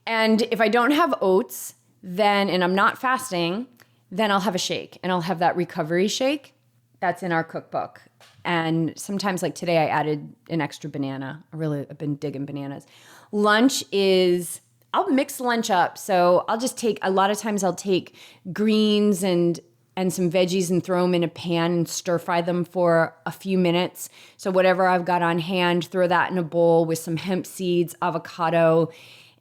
And if I don't have oats, and I'm not fasting, then I'll have a shake, and I'll have that recovery shake. that's in our cookbook. And sometimes, like today, I added an extra banana. I've been digging bananas. Lunch is, I'll mix lunch up. So I'll just take, a lot of times I'll take greens and some veggies and throw them in a pan and stir fry them for a few minutes. So whatever I've got on hand, throw that in a bowl with some hemp seeds, avocado,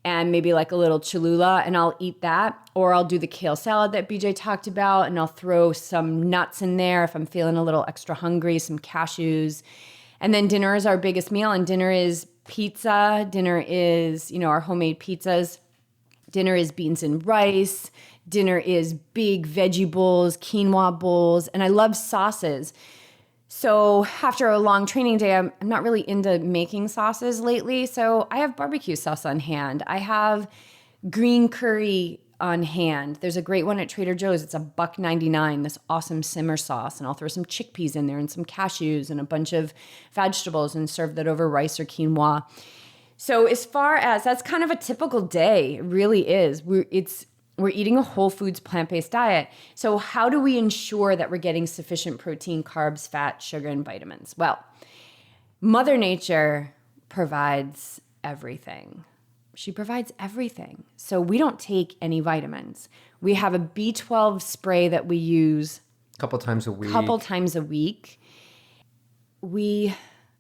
and maybe like a little Cholula, and I'll eat that. Or I'll do the kale salad that BJ talked about, and I'll throw some nuts in there if I'm feeling a little extra hungry, some cashews. And then dinner is our biggest meal, and dinner is pizza. Dinner is, our homemade pizzas. Dinner is beans and rice. Dinner is big veggie bowls, quinoa bowls, and I love sauces. So after a long training day, I'm not really into making sauces lately. So I have barbecue sauce on hand. I have green curry on hand. There's a great one at Trader Joe's. It's $1.99, this awesome simmer sauce. And I'll throw some chickpeas in there and some cashews and a bunch of vegetables and serve that over rice or quinoa. So as far as, that's kind of a typical day, it really is. We're eating a whole foods plant-based diet. So how do we ensure that we're getting sufficient protein, carbs, fat, sugar, and vitamins? Well, Mother Nature provides everything. She provides everything. So we don't take any vitamins. We have a B12 spray that we use a couple times a week. We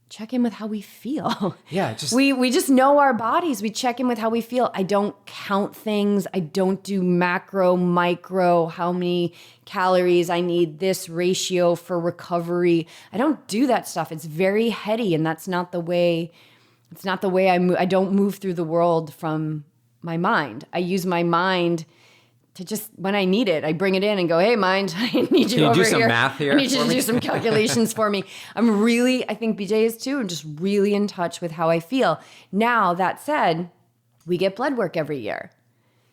check in with how we feel. Yeah, we just know our bodies. We check in with how we feel. I don't count things. I don't do macro, micro, how many calories I need, this ratio for recovery. I don't do that stuff. It's very heady, and that's not the way I move. I don't move through the world from my mind. I use my mind to just, when I need it, I bring it in and go, hey, mind, I need you over here. Can you do some math here? I need you to do some calculations for me. I think BJ is too, I'm just really in touch with how I feel. Now, that said, we get blood work every year.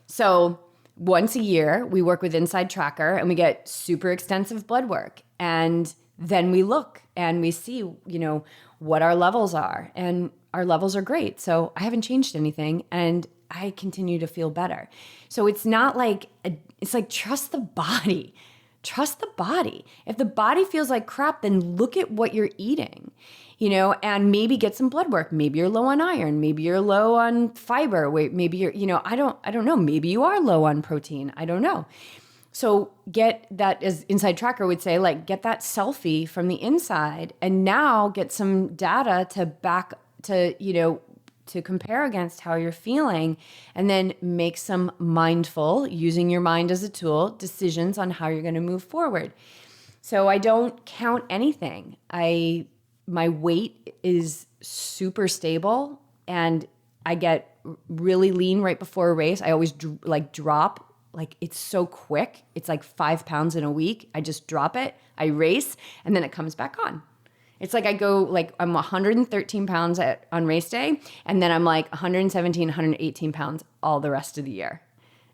So once a year, we work with Inside Tracker and we get super extensive blood work. And then we look and we see, what our levels are. And our levels are great. So I haven't changed anything. And I continue to feel better. So it's not like, it's like, trust the body. Trust the body. If the body feels like crap, then look at what you're eating, and maybe get some blood work. Maybe you're low on iron. Maybe you're low on fiber. Maybe you're, I don't know. Maybe you are low on protein. I don't know. So get that, as Inside Tracker would say, like, get that selfie from the inside, and now get some data to compare against how you're feeling, and then make some mindful, using your mind as a tool, decisions on how you're going to move forward. So I don't count anything. My weight is super stable, and I get really lean right before a race. I always drop, it's so quick. It's like 5 pounds in a week. I just drop it, I race, and then it comes back on. It's like I go, I'm 113 pounds on race day, and then I'm 117, 118 pounds all the rest of the year.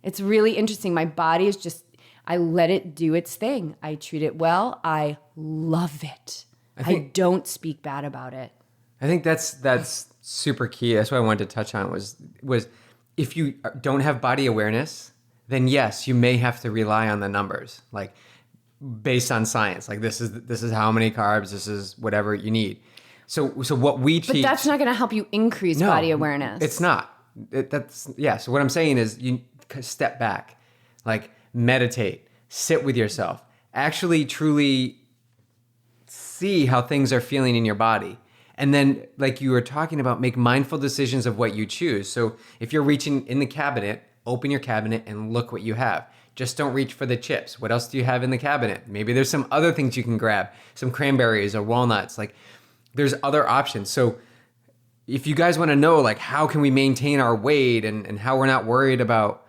It's really interesting. My body is just, I let it do its thing. I treat it well. I love it. I don't speak bad about it. I think that's super key. That's what I wanted to touch on was if you don't have body awareness, then yes, you may have to rely on the numbers. Based on science, this is how many carbs, this is whatever you need. So what we teach, but that's not going to help you increase body awareness. It's not. So what I'm saying is, you step back, meditate, sit with yourself, actually truly see how things are feeling in your body, and then, like you were talking about, make mindful decisions of what you choose. So if you're reaching in the cabinet, open your cabinet and look what you have. Just don't reach for the chips. What else do you have in the cabinet? Maybe there's some other things you can grab, some cranberries or walnuts. There's other options. So if you guys want to know, how can we maintain our weight and how we're not worried about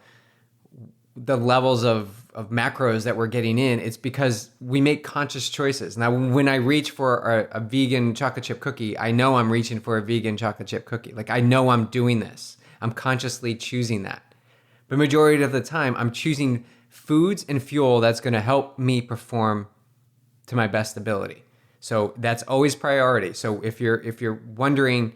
the levels of macros that we're getting in, it's because we make conscious choices. Now, when I reach for a vegan chocolate chip cookie, I know I'm reaching for a vegan chocolate chip cookie. I know I'm doing this. I'm consciously choosing that. But majority of the time, I'm choosing foods and fuel that's going to help me perform to my best ability. So that's always priority. So if you're wondering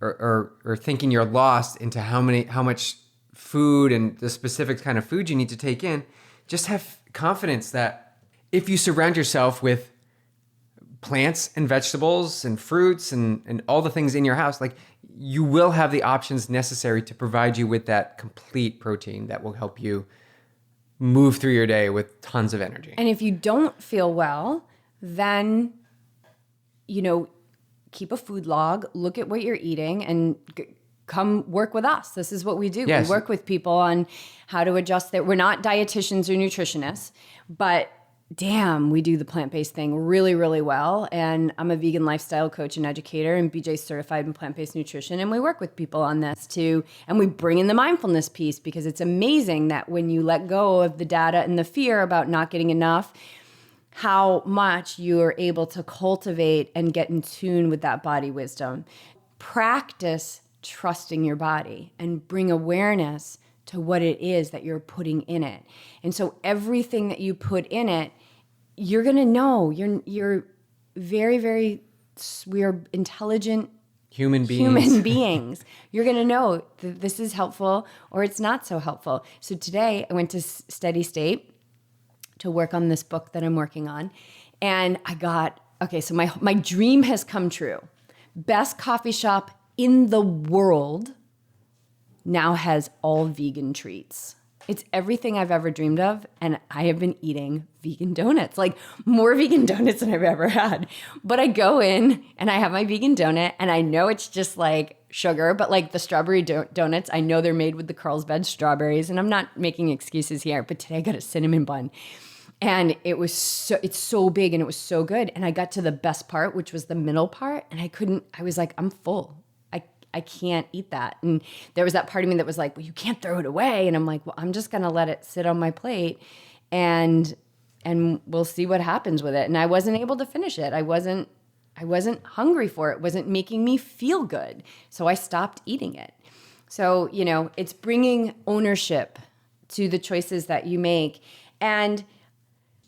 or thinking you're lost into how much food and the specific kind of food you need to take in, just have confidence that if you surround yourself with plants and vegetables and fruits and all the things in your house, like you will have the options necessary to provide you with that complete protein that will help you move through your day with tons of energy. And if you don't feel well, then, keep a food log, look at what you're eating, and come work with us. This is what we do. Yes. We work with people on how to adjust we're not dietitians or nutritionists, but damn, we do the plant-based thing really, really well. And I'm a vegan lifestyle coach and educator, and BJ's certified in plant-based nutrition. And we work with people on this too. And we bring in the mindfulness piece, because it's amazing that when you let go of the data and the fear about not getting enough, how much you are able to cultivate and get in tune with that body wisdom. Practice trusting your body and bring awareness to what it is that you're putting in it. And so everything that you put in it, you're going to know. You're very, very, we are intelligent human beings. You're going to know that this is helpful or it's not so helpful. So today I went to Steady State to work on this book that I'm working on. And so my dream has come true. Best coffee shop in the world now has all vegan treats. It's everything I've ever dreamed of, and I have been eating vegan donuts, like more vegan donuts than I've ever had. But I go in and I have my vegan donut, and I know it's just like sugar, but like the strawberry donuts, I know they're made with the Carlsbad strawberries, and I'm not making excuses here, but today I got a cinnamon bun. And it's so big and it was so good. And I got to the best part, which was the middle part, and I was like, I'm full. I can't eat that. And there was that part of me that was like, well, you can't throw it away. And I'm like, well, I'm just going to let it sit on my plate and we'll see what happens with it. And I wasn't able to finish it. I wasn't hungry for it. It wasn't making me feel good. So I stopped eating it. So, it's bringing ownership to the choices that you make. And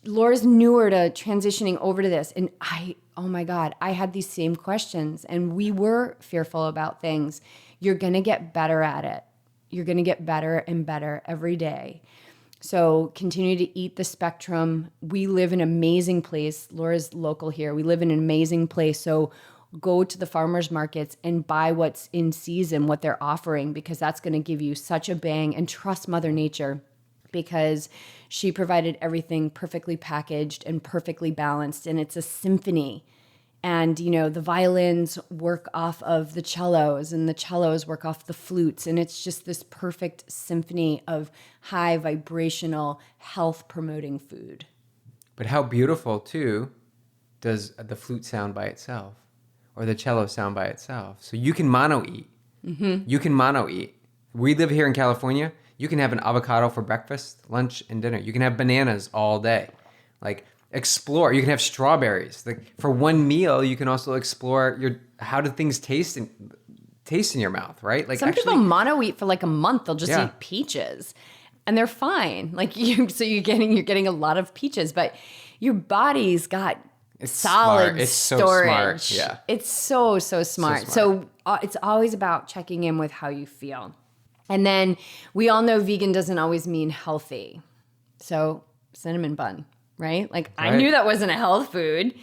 Laura's newer to transitioning over to this. And oh my God, I had these same questions, and we were fearful about things. You're going to get better at it. You're going to get better and better every day. So continue to eat the spectrum. We live in an amazing place. Laura's local here. We live in an amazing place. So go to the farmers markets and buy what's in season, what they're offering, because that's going to give you such a bang. And trust Mother Nature, because she provided everything perfectly packaged and perfectly balanced, and it's a symphony. And, the violins work off of the cellos, and the cellos work off the flutes, and it's just this perfect symphony of high vibrational, health-promoting food. But how beautiful, too, does the flute sound by itself, or the cello sound by itself? So you can mono-eat. Mm-hmm. You can mono-eat. We live here in California. You can have an avocado for breakfast, lunch, and dinner. You can have bananas all day. Like, explore. You can have strawberries. Like, for one meal, you can also explore how do things taste in your mouth, right? Like, some people mono-eat for like a month. They'll just eat peaches, and they're fine. Like you're getting a lot of peaches, but your body's got solid it's storage. So smart. Yeah, it's so smart. So it's always about checking in with how you feel. And then we all know vegan doesn't always mean healthy. So cinnamon bun, right? Like I knew that wasn't a health food.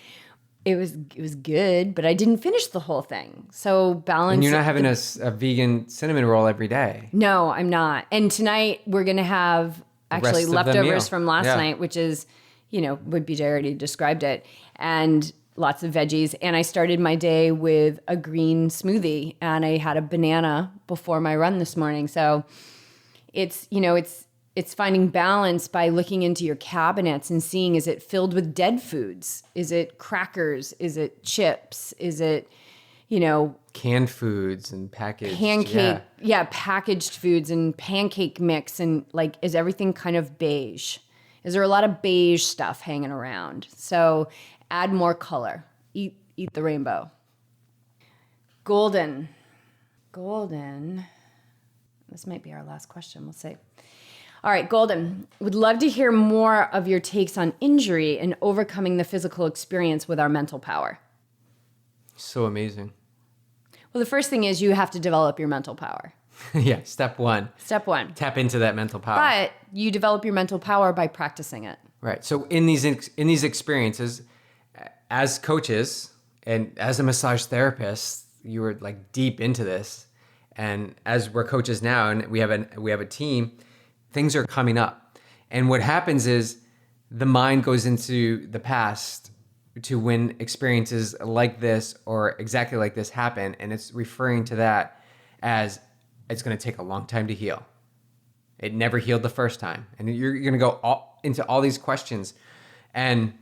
It was good, but I didn't finish the whole thing. So balance. And you're not having a vegan cinnamon roll every day. No, I'm not. And tonight we're going to have actually leftovers from last night, which is, what BJ already described it. And lots of veggies. And I started my day with a green smoothie, and I had a banana before my run this morning. So it's finding balance by looking into your cabinets and seeing, is it filled with dead foods? Is it crackers? Is it chips? Is it, canned foods and packaged. Packaged foods and pancake mix, and like, is everything kind of beige? Is there a lot of beige stuff hanging around? So add more color. Eat the rainbow. Golden. This might be our last question. We'll see. All right, Golden. Would love to hear more of your takes on injury and overcoming the physical experience with our mental power. So amazing. Well, the first thing is you have to develop your mental power. Step one. Step one. Tap into that mental power. But you develop your mental power by practicing it. Right. So in these experiences, as coaches and as a massage therapist, you were like deep into this, and as we're coaches now, and we have a team, things are coming up, and what happens is the mind goes into the past to when experiences like this or exactly like this happen, and it's referring to that as it's going to take a long time to heal. It never healed the first time. And you're going to go into all these questions. And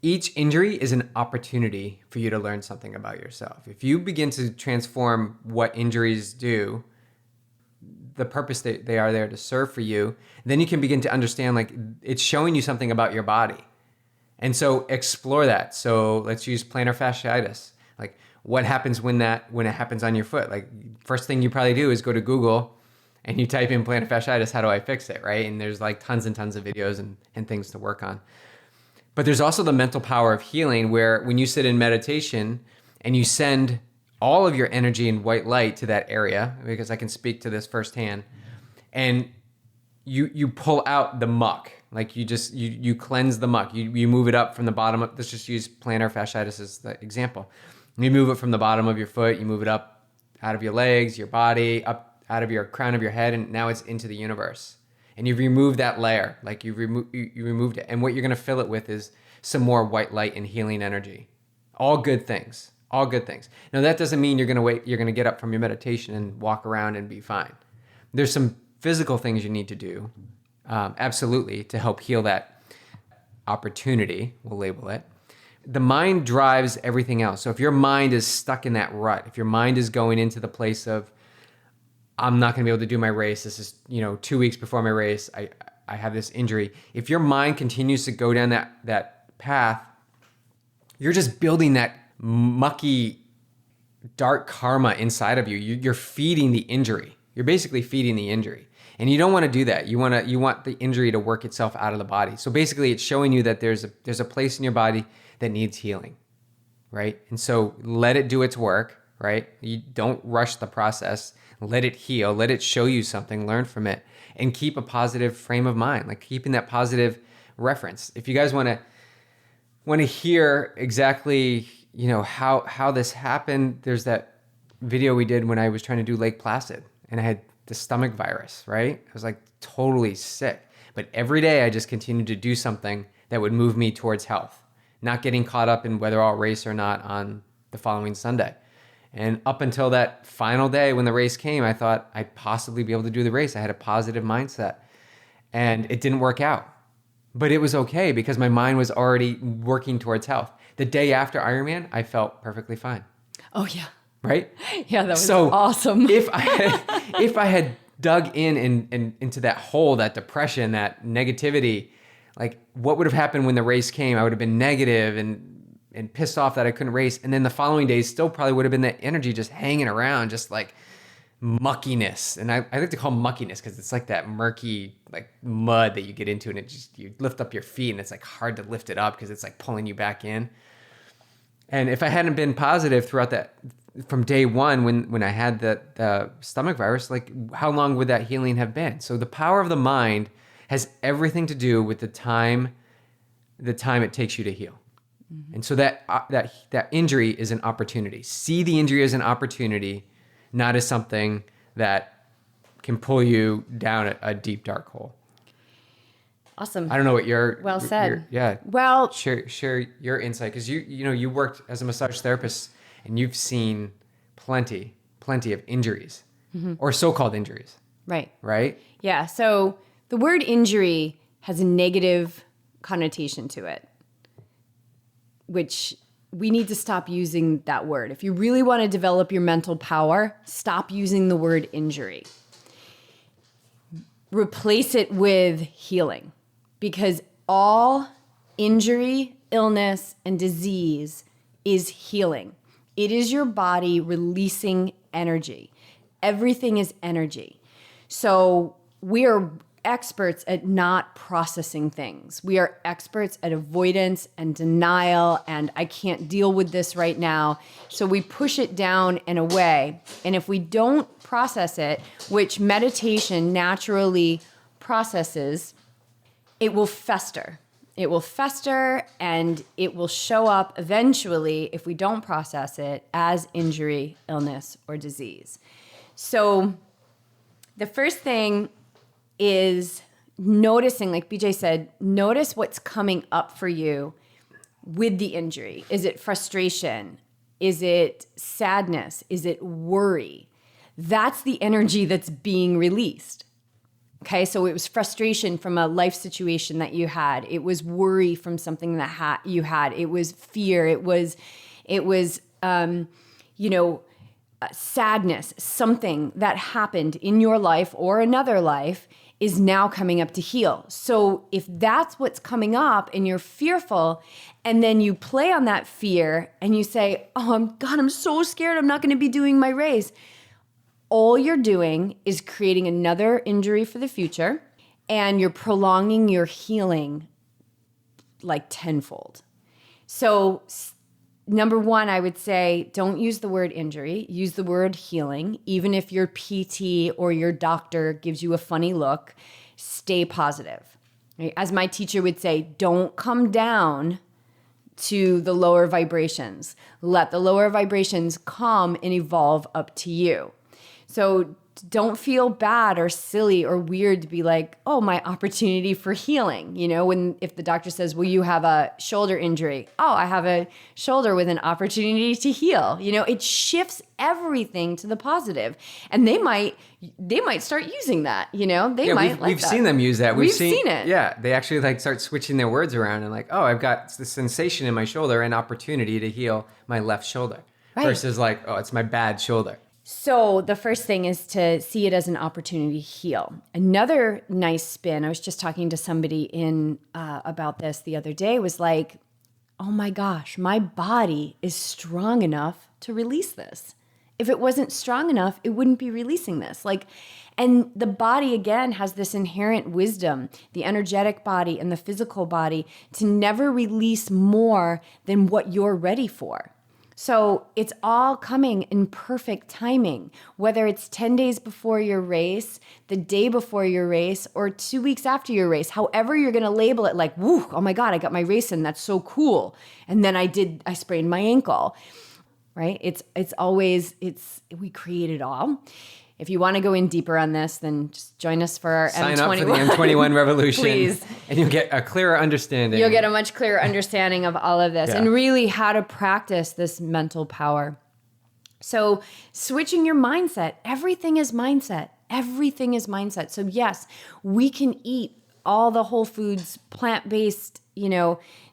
each injury is an opportunity for you to learn something about yourself. If you begin to transform what injuries do, the purpose they are there to serve for you, then you can begin to understand, like, it's showing you something about your body. And so explore that. So let's use plantar fasciitis. Like, what happens when it happens on your foot? Like, first thing you probably do is go to Google and you type in plantar fasciitis, how do I fix it, right? And there's like tons and tons of videos and things to work on. But there's also the mental power of healing, where when you sit in meditation and you send all of your energy and white light to that area, because I can speak to this firsthand, and you pull out the muck, like you cleanse the muck, you move it up from the bottom of, let's just use plantar fasciitis as the example. You move it from the bottom of your foot, you move it up out of your legs, your body, up out of your crown of your head, and now it's into the universe. And you've removed that layer, like you removed it. And what you're going to fill it with is some more white light and healing energy. All good things, all good things. Now that doesn't mean you're going to get up from your meditation and walk around and be fine. There's some physical things you need to do, absolutely, to help heal that opportunity, we'll label it. The mind drives everything else. So if your mind is stuck in that rut, if your mind is going into the place of, I'm not going to be able to do my race. This is, 2 weeks before my race. I have this injury. If your mind continues to go down that path, you're just building that mucky, dark karma inside of you. You're feeding the injury. You're basically feeding the injury. And you don't want to do that. You want the injury to work itself out of the body. So basically it's showing you that there's a place in your body that needs healing, right? And so let it do its work, right? You don't rush the process. Let it heal, let it show you something, learn from it, and keep a positive frame of mind, like keeping that positive reference. If you guys want to hear exactly, how this happened, there's that video we did when I was trying to do Lake Placid and I had the stomach virus, right? I was like totally sick. But every day I just continued to do something that would move me towards health, not getting caught up in whether I'll race or not on the following Sunday. And up until that final day when the race came, I thought I'd possibly be able to do the race. I had a positive mindset and it didn't work out. But it was okay because my mind was already working towards health. The day after Ironman, I felt perfectly fine. Oh, yeah. Right? Yeah, that was awesome. if I had dug in and into that hole, that depression, that negativity, like what would have happened when the race came? I would have been negative and pissed off that I couldn't race. And then the following days still probably would have been that energy just hanging around, just like muckiness. And I like to call muckiness because it's like that murky, like mud that you get into and you lift up your feet and it's like hard to lift it up because it's like pulling you back in. And if I hadn't been positive throughout that, from day one, when I had the stomach virus, like how long would that healing have been? So the power of the mind has everything to do with the time it takes you to heal. Mm-hmm. And so that injury is an opportunity. See the injury as an opportunity, not as something that can pull you down a deep dark hole. Awesome. I don't know what your well said. Well, share your insight because you worked as a massage therapist and you've seen plenty of injuries, mm-hmm. or so-called injuries. Right? Yeah. So the word injury has a negative connotation to it, which we need to stop using that word. If you really want to develop your mental power, stop using the word injury. Replace it with healing, because all injury, illness, and disease is healing. It is your body releasing energy. Everything is energy. So we are experts at not processing things. We are experts at avoidance and denial, and I can't deal with this right now. So we push it down and away. And if we don't process it, which meditation naturally processes, it will fester. It will fester, and it will show up eventually, if we don't process it, as injury, illness, or disease. So the first thing is noticing, like BJ said, notice what's coming up for you with the injury. Is it frustration? Is it sadness? Is it worry? That's the energy that's being released. Okay, so it was frustration from a life situation that you had. It was worry from something that you had. It was fear. It was, sadness. Something that happened in your life or another life is now coming up to heal. So if that's what's coming up and you're fearful, and then you play on that fear and you say, "Oh, I'm so scared. I'm not going to be doing my race." All you're doing is creating another injury for the future, and you're prolonging your healing like tenfold. So number one, I would say, don't use the word injury, use the word healing. Even if your PT or your doctor gives you a funny look, stay positive. Right? As my teacher would say, don't come down to the lower vibrations. Let the lower vibrations come and evolve up to you. So don't feel bad or silly or weird to be like, "Oh, my opportunity for healing." If the doctor says, "Well, you have a shoulder injury." "Oh, I have a shoulder with an opportunity to heal." It shifts everything to the positive. And they might start using that, We've seen them use that. We've seen it. Yeah. They actually start switching their words around and like, "Oh, I've got this sensation in my shoulder and opportunity to heal my left shoulder." Right. Versus like, "Oh, it's my bad shoulder." So the first thing is to see it as an opportunity to heal. Another nice spin, I was just talking to somebody about this the other day, was like, "Oh my gosh, my body is strong enough to release this. If it wasn't strong enough, it wouldn't be releasing this." And the body, again, has this inherent wisdom, the energetic body and the physical body, to never release more than what you're ready for. So it's all coming in perfect timing, whether it's 10 days before your race, the day before your race, or 2 weeks after your race. However you're going to label it, like, "Woo, oh my God, I got my race in. That's so cool. And then I sprained my ankle." Right? We create it all. If you want to go in deeper on this, then just join us for our Sign M21. up for the M21 revolution. Please. And you'll get a clearer understanding. You'll get a much clearer understanding of all of this and really how to practice this mental power. So switching your mindset, everything is mindset. Everything is mindset. So yes, we can eat all the whole foods, plant-based,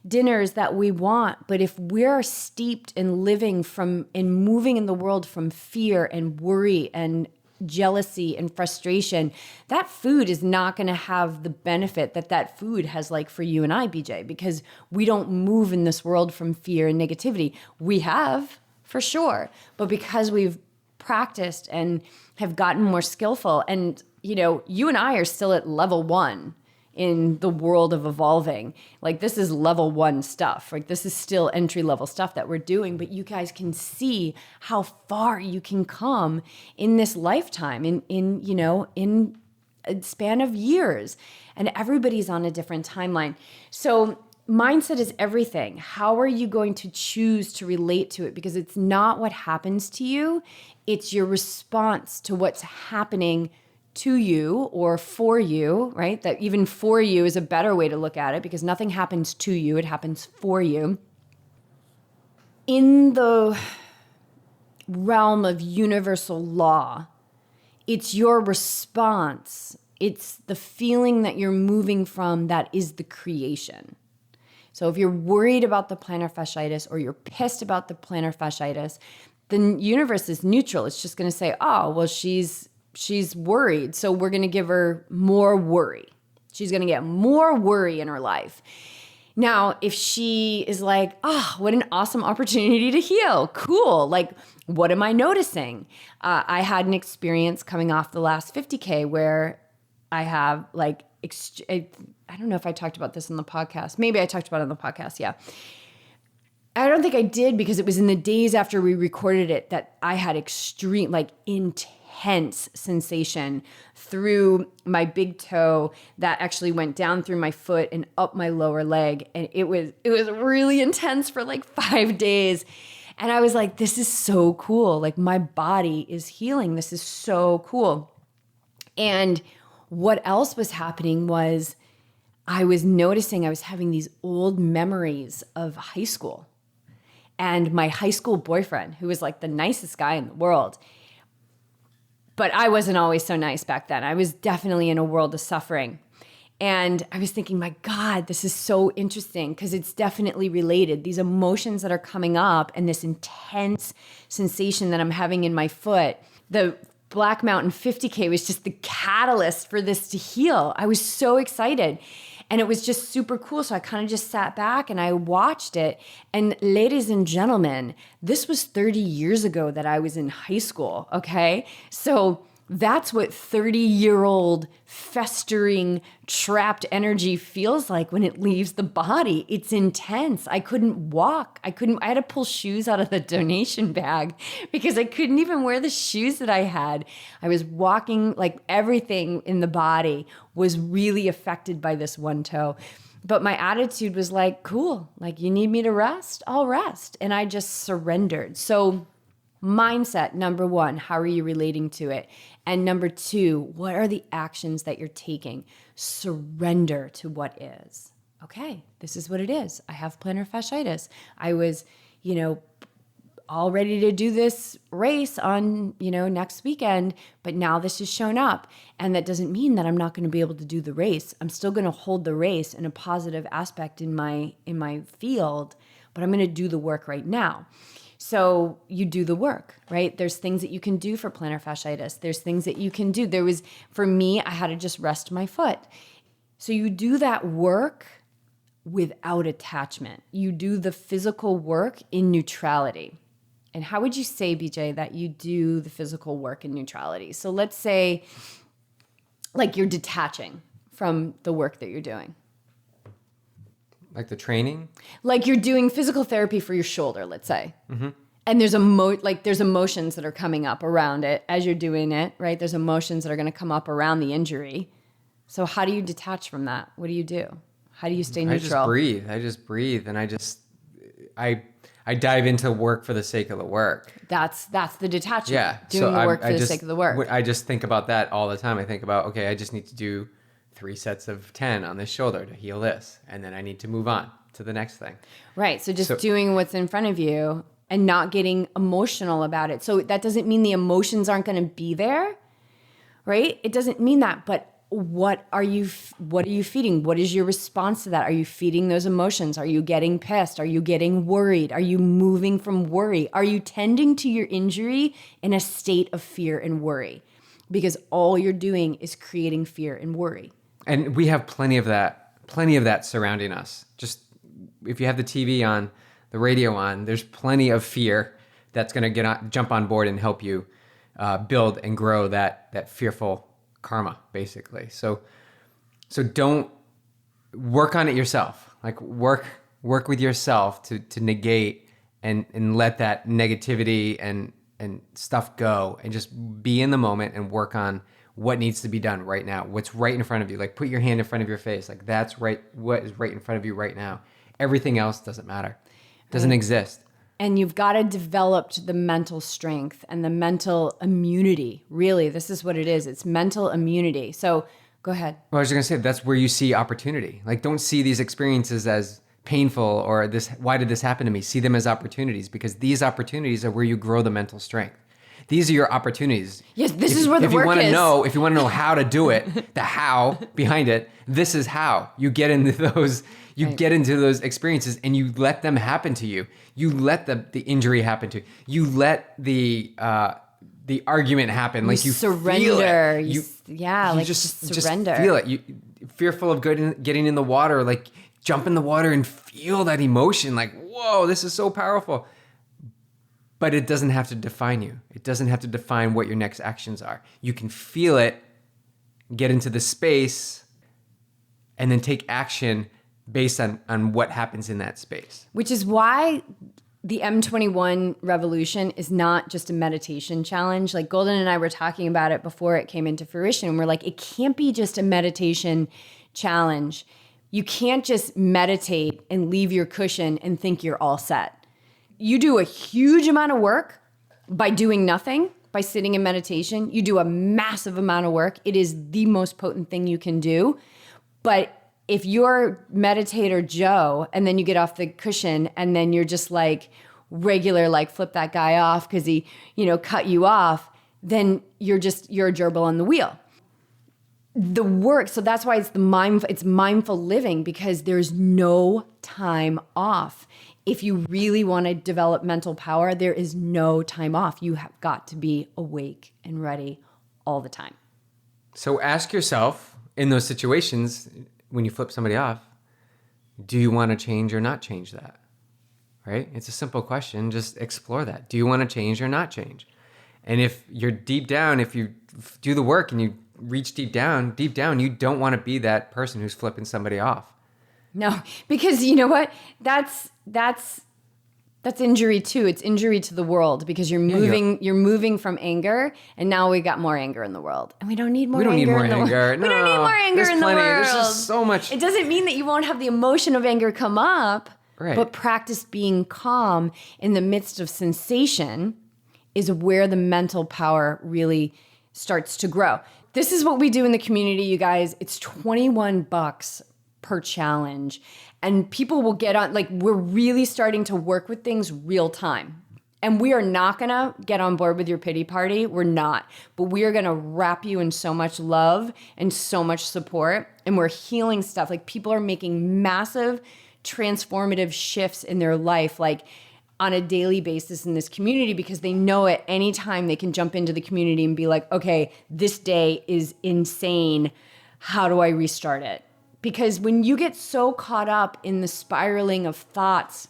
dinners that we want. But if we're steeped in living and moving in the world from fear and worry and jealousy and frustration, that food is not going to have the benefit that food has, like for you and I, BJ, because we don't move in this world from fear and negativity. We have, for sure, but because we've practiced and have gotten more skillful, and you and I are still at level 1 in the world of evolving. Like, this is level 1 stuff. Like, this is still entry level stuff that we're doing, but you guys can see how far you can come in this lifetime, in a span of years, and everybody's on a different timeline. So mindset is everything. How are you going to choose to relate to it? Because it's not what happens to you. It's your response to what's happening to you or for you, right? That even for you is a better way to look at it, because nothing happens to you, it happens for you. In the realm of universal law, it's your response, it's the feeling that you're moving from that is the creation. So if you're worried about the plantar fasciitis or you're pissed about the plantar fasciitis, the universe is neutral. It's just going to say, "Oh, well, she's worried, so we're going to give her more worry. She's going to get more worry in her life." Now, if she is like, "Oh, what an awesome opportunity to heal. Cool. Like, what am I noticing?" I had an experience coming off the last 50K where I have I don't know if I talked about this on the podcast. Maybe I talked about it on the podcast. Yeah. I don't think I did, because it was in the days after we recorded it that I had extreme, intense intense sensation through my big toe that actually went down through my foot and up my lower leg. And it was really intense for like 5 days. And I was like, this is so cool. Like my body is healing. This is so cool. And what else was happening was I was noticing I was having these old memories of high school and my high school boyfriend, who was like the nicest guy in the world. But I wasn't always so nice back then. I was definitely in a world of suffering. And I was thinking, my God, this is so interesting because it's definitely related. These emotions that are coming up and this intense sensation that I'm having in my foot, the Black Mountain 50K was just the catalyst for this to heal. I was so excited. And it was just super cool. So I kind of just sat back and I watched it. And ladies and gentlemen, this was 30 years ago that I was in high school, okay? So that's what 30-year-old festering, trapped energy feels like when it leaves the body. It's intense. I couldn't walk. I had to pull shoes out of the donation bag because I couldn't even wear the shoes that I had. I was walking, like everything in the body was really affected by this one toe. But my attitude was like, cool, like you need me to rest? I'll rest. And I just surrendered. So mindset, number one, how are you relating to it? And number two, what are the actions that you're taking? Surrender to what is. Okay, this is what it is. I have plantar fasciitis. I was, all ready to do this race on, next weekend, but now this has shown up. And that doesn't mean that I'm not going to be able to do the race. I'm still going to hold the race in a positive aspect in my field, but I'm going to do the work right now. So you do the work, right? There's things that you can do for plantar fasciitis. There's things that you can do. For me, I had to just rest my foot. So you do that work without attachment. You do the physical work in neutrality. And how would you say, BJ, that you do the physical work in neutrality? So let's say like you're detaching from the work that you're doing. Like the training? Like you're doing physical therapy for your shoulder, let's say. Mm-hmm. And there's emotions that are coming up around it as you're doing it, right? There's emotions that are going to come up around the injury. So how do you detach from that? What do you do? How do you stay neutral? I just breathe and I dive into work for the sake of the work. That's the detachment. Yeah. Doing the work for the sake of the work. I just think about that all the time. I think about, okay, I just need to do 3 sets of 10 on this shoulder to heal this. And then I need to move on to the next thing. Right. So doing what's in front of you and not getting emotional about it. So that doesn't mean the emotions aren't going to be there, right? It doesn't mean that. But what are you feeding? What is your response to that? Are you feeding those emotions? Are you getting pissed? Are you getting worried? Are you moving from worry? Are you tending to your injury in a state of fear and worry? Because all you're doing is creating fear and worry. And we have plenty of that surrounding us. Just if you have the TV on, the radio on, there's plenty of fear that's going to jump on board and help you build and grow that fearful karma, basically. So don't work on it yourself. Like work with yourself to negate and let that negativity and stuff go and just be in the moment and work on what needs to be done right now, what's right in front of you. Like put your hand in front of your face. Like that's right, what is right in front of you right now. Everything else doesn't matter, doesn't exist. And you've got to develop the mental strength and the mental immunity. Really, this is what it is. It's mental immunity. So go ahead. Well, I was just going to say, that's where you see opportunity. Like don't see these experiences as painful or why did this happen to me? See them as opportunities, because these opportunities are where you grow the mental strength. These are your opportunities. Yes, this is where the work is. If you want to know how to do it, the how behind it, this is how you get into those. Get into those experiences and you let them happen to you. You let the injury happen to you. You let the argument happen. Like you surrender. Feel it. You just surrender. Just feel it. You fearful of getting in the water. Like jump in the water and feel that emotion. Like whoa, this is so powerful. But it doesn't have to define you. It doesn't have to define what your next actions are. You can feel it, get into the space, and then take action based on what happens in that space. Which is why the M21 revolution is not just a meditation challenge. Like Golden and I were talking about it before it came into fruition. And we're like, it can't be just a meditation challenge. You can't just meditate and leave your cushion and think you're all set. You do a huge amount of work by doing nothing, by sitting in meditation. You do a massive amount of work. It is the most potent thing you can do. But if you're meditator Joe and then you get off the cushion and then you're just like regular, like flip that guy off because he, cut you off, then you're a gerbil on the wheel. The work, so that's why it's mindful living, because there's no time off. If you really want to develop mental power, there is no time off. You have got to be awake and ready all the time. So ask yourself in those situations, when you flip somebody off, do you want to change or not change that? Right? It's a simple question. Just explore that. Do you want to change or not change? And if you're deep down, if you do the work and you reach deep down, you don't want to be that person who's flipping somebody off. No, because you know what? That's injury too. It's injury to the world, because you're moving from anger, and now we got more anger in the world, and we don't need more anger. We don't need more anger. No, we don't need more anger in the world. There's just so much. It doesn't mean that you won't have the emotion of anger come up, right? But practice being calm in the midst of sensation is where the mental power really starts to grow. This is what we do in the community, you guys. It's $21 per challenge. And people will get on, like, we're really starting to work with things real time. And we are not gonna get on board with your pity party. We're not. But we are gonna wrap you in so much love and so much support. And we're healing stuff. Like, people are making massive transformative shifts in their life, like on a daily basis in this community, because they know at any time they can jump into the community and be like, okay, this day is insane. How do I restart it? Because when you get so caught up in the spiraling of thoughts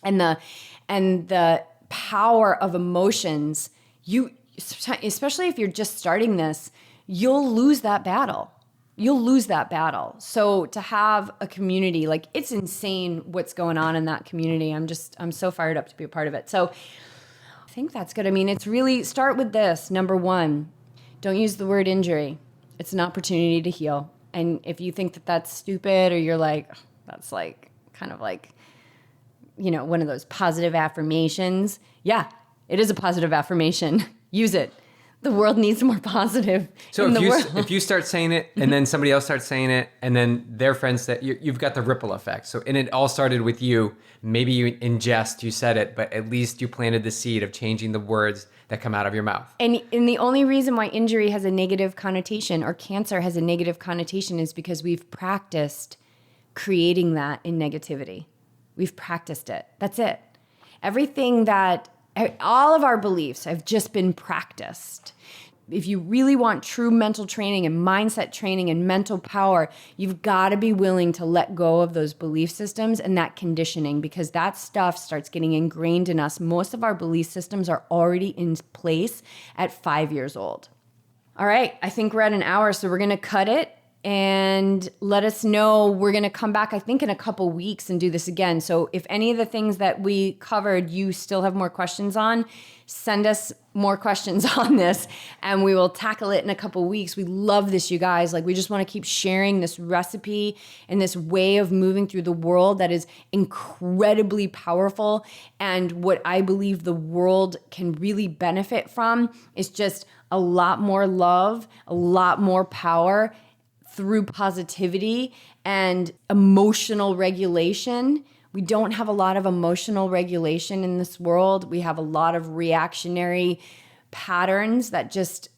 and the power of emotions, you, especially if you're just starting this, you'll lose that battle. So to have a community, like, it's insane what's going on in that community. I'm so fired up to be a part of it. So I think that's good. I mean, it's really, start with this. Number one, don't use the word injury. It's an opportunity to heal. And if you think that that's stupid, or you're like, that's like kind of like, one of those positive affirmations. Yeah, it is a positive affirmation. Use it. The world needs more positive. So if you start saying it, and then somebody else starts saying it, and then their friends say, you've got the ripple effect. So, and it all started with you. Maybe you in jest, you said it, but at least you planted the seed of changing the words that come out of your mouth. And the only reason why injury has a negative connotation, or cancer has a negative connotation, is because we've practiced creating that in negativity. We've practiced it. That's it. All of our beliefs have just been practiced. If you really want true mental training and mindset training and mental power, you've got to be willing to let go of those belief systems and that conditioning, because that stuff starts getting ingrained in us. Most of our belief systems are already in place at 5 years old. All right, I think we're at an hour, so we're going to cut it. And let us know. We're going to come back, I think, in a couple weeks and do this again. So if any of the things that we covered you still have more questions on, send us more questions on this, and we will tackle it in a couple weeks. We love this, you guys. Like, we just want to keep sharing this recipe and this way of moving through the world that is incredibly powerful. And what I believe the world can really benefit from is just a lot more love, a lot more power, through positivity and emotional regulation. We don't have a lot of emotional regulation in this world. We have a lot of reactionary patterns that just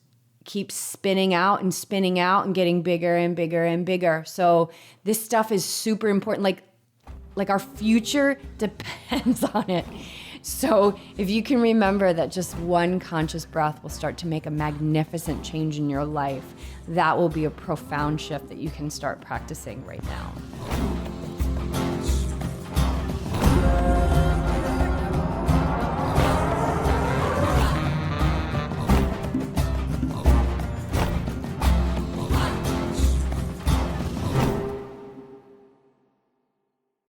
keep spinning out and getting bigger and bigger and bigger. So this stuff is super important. Like our future depends on it. So if you can remember that just one conscious breath will start to make a magnificent change in your life, that will be a profound shift that you can start practicing right now.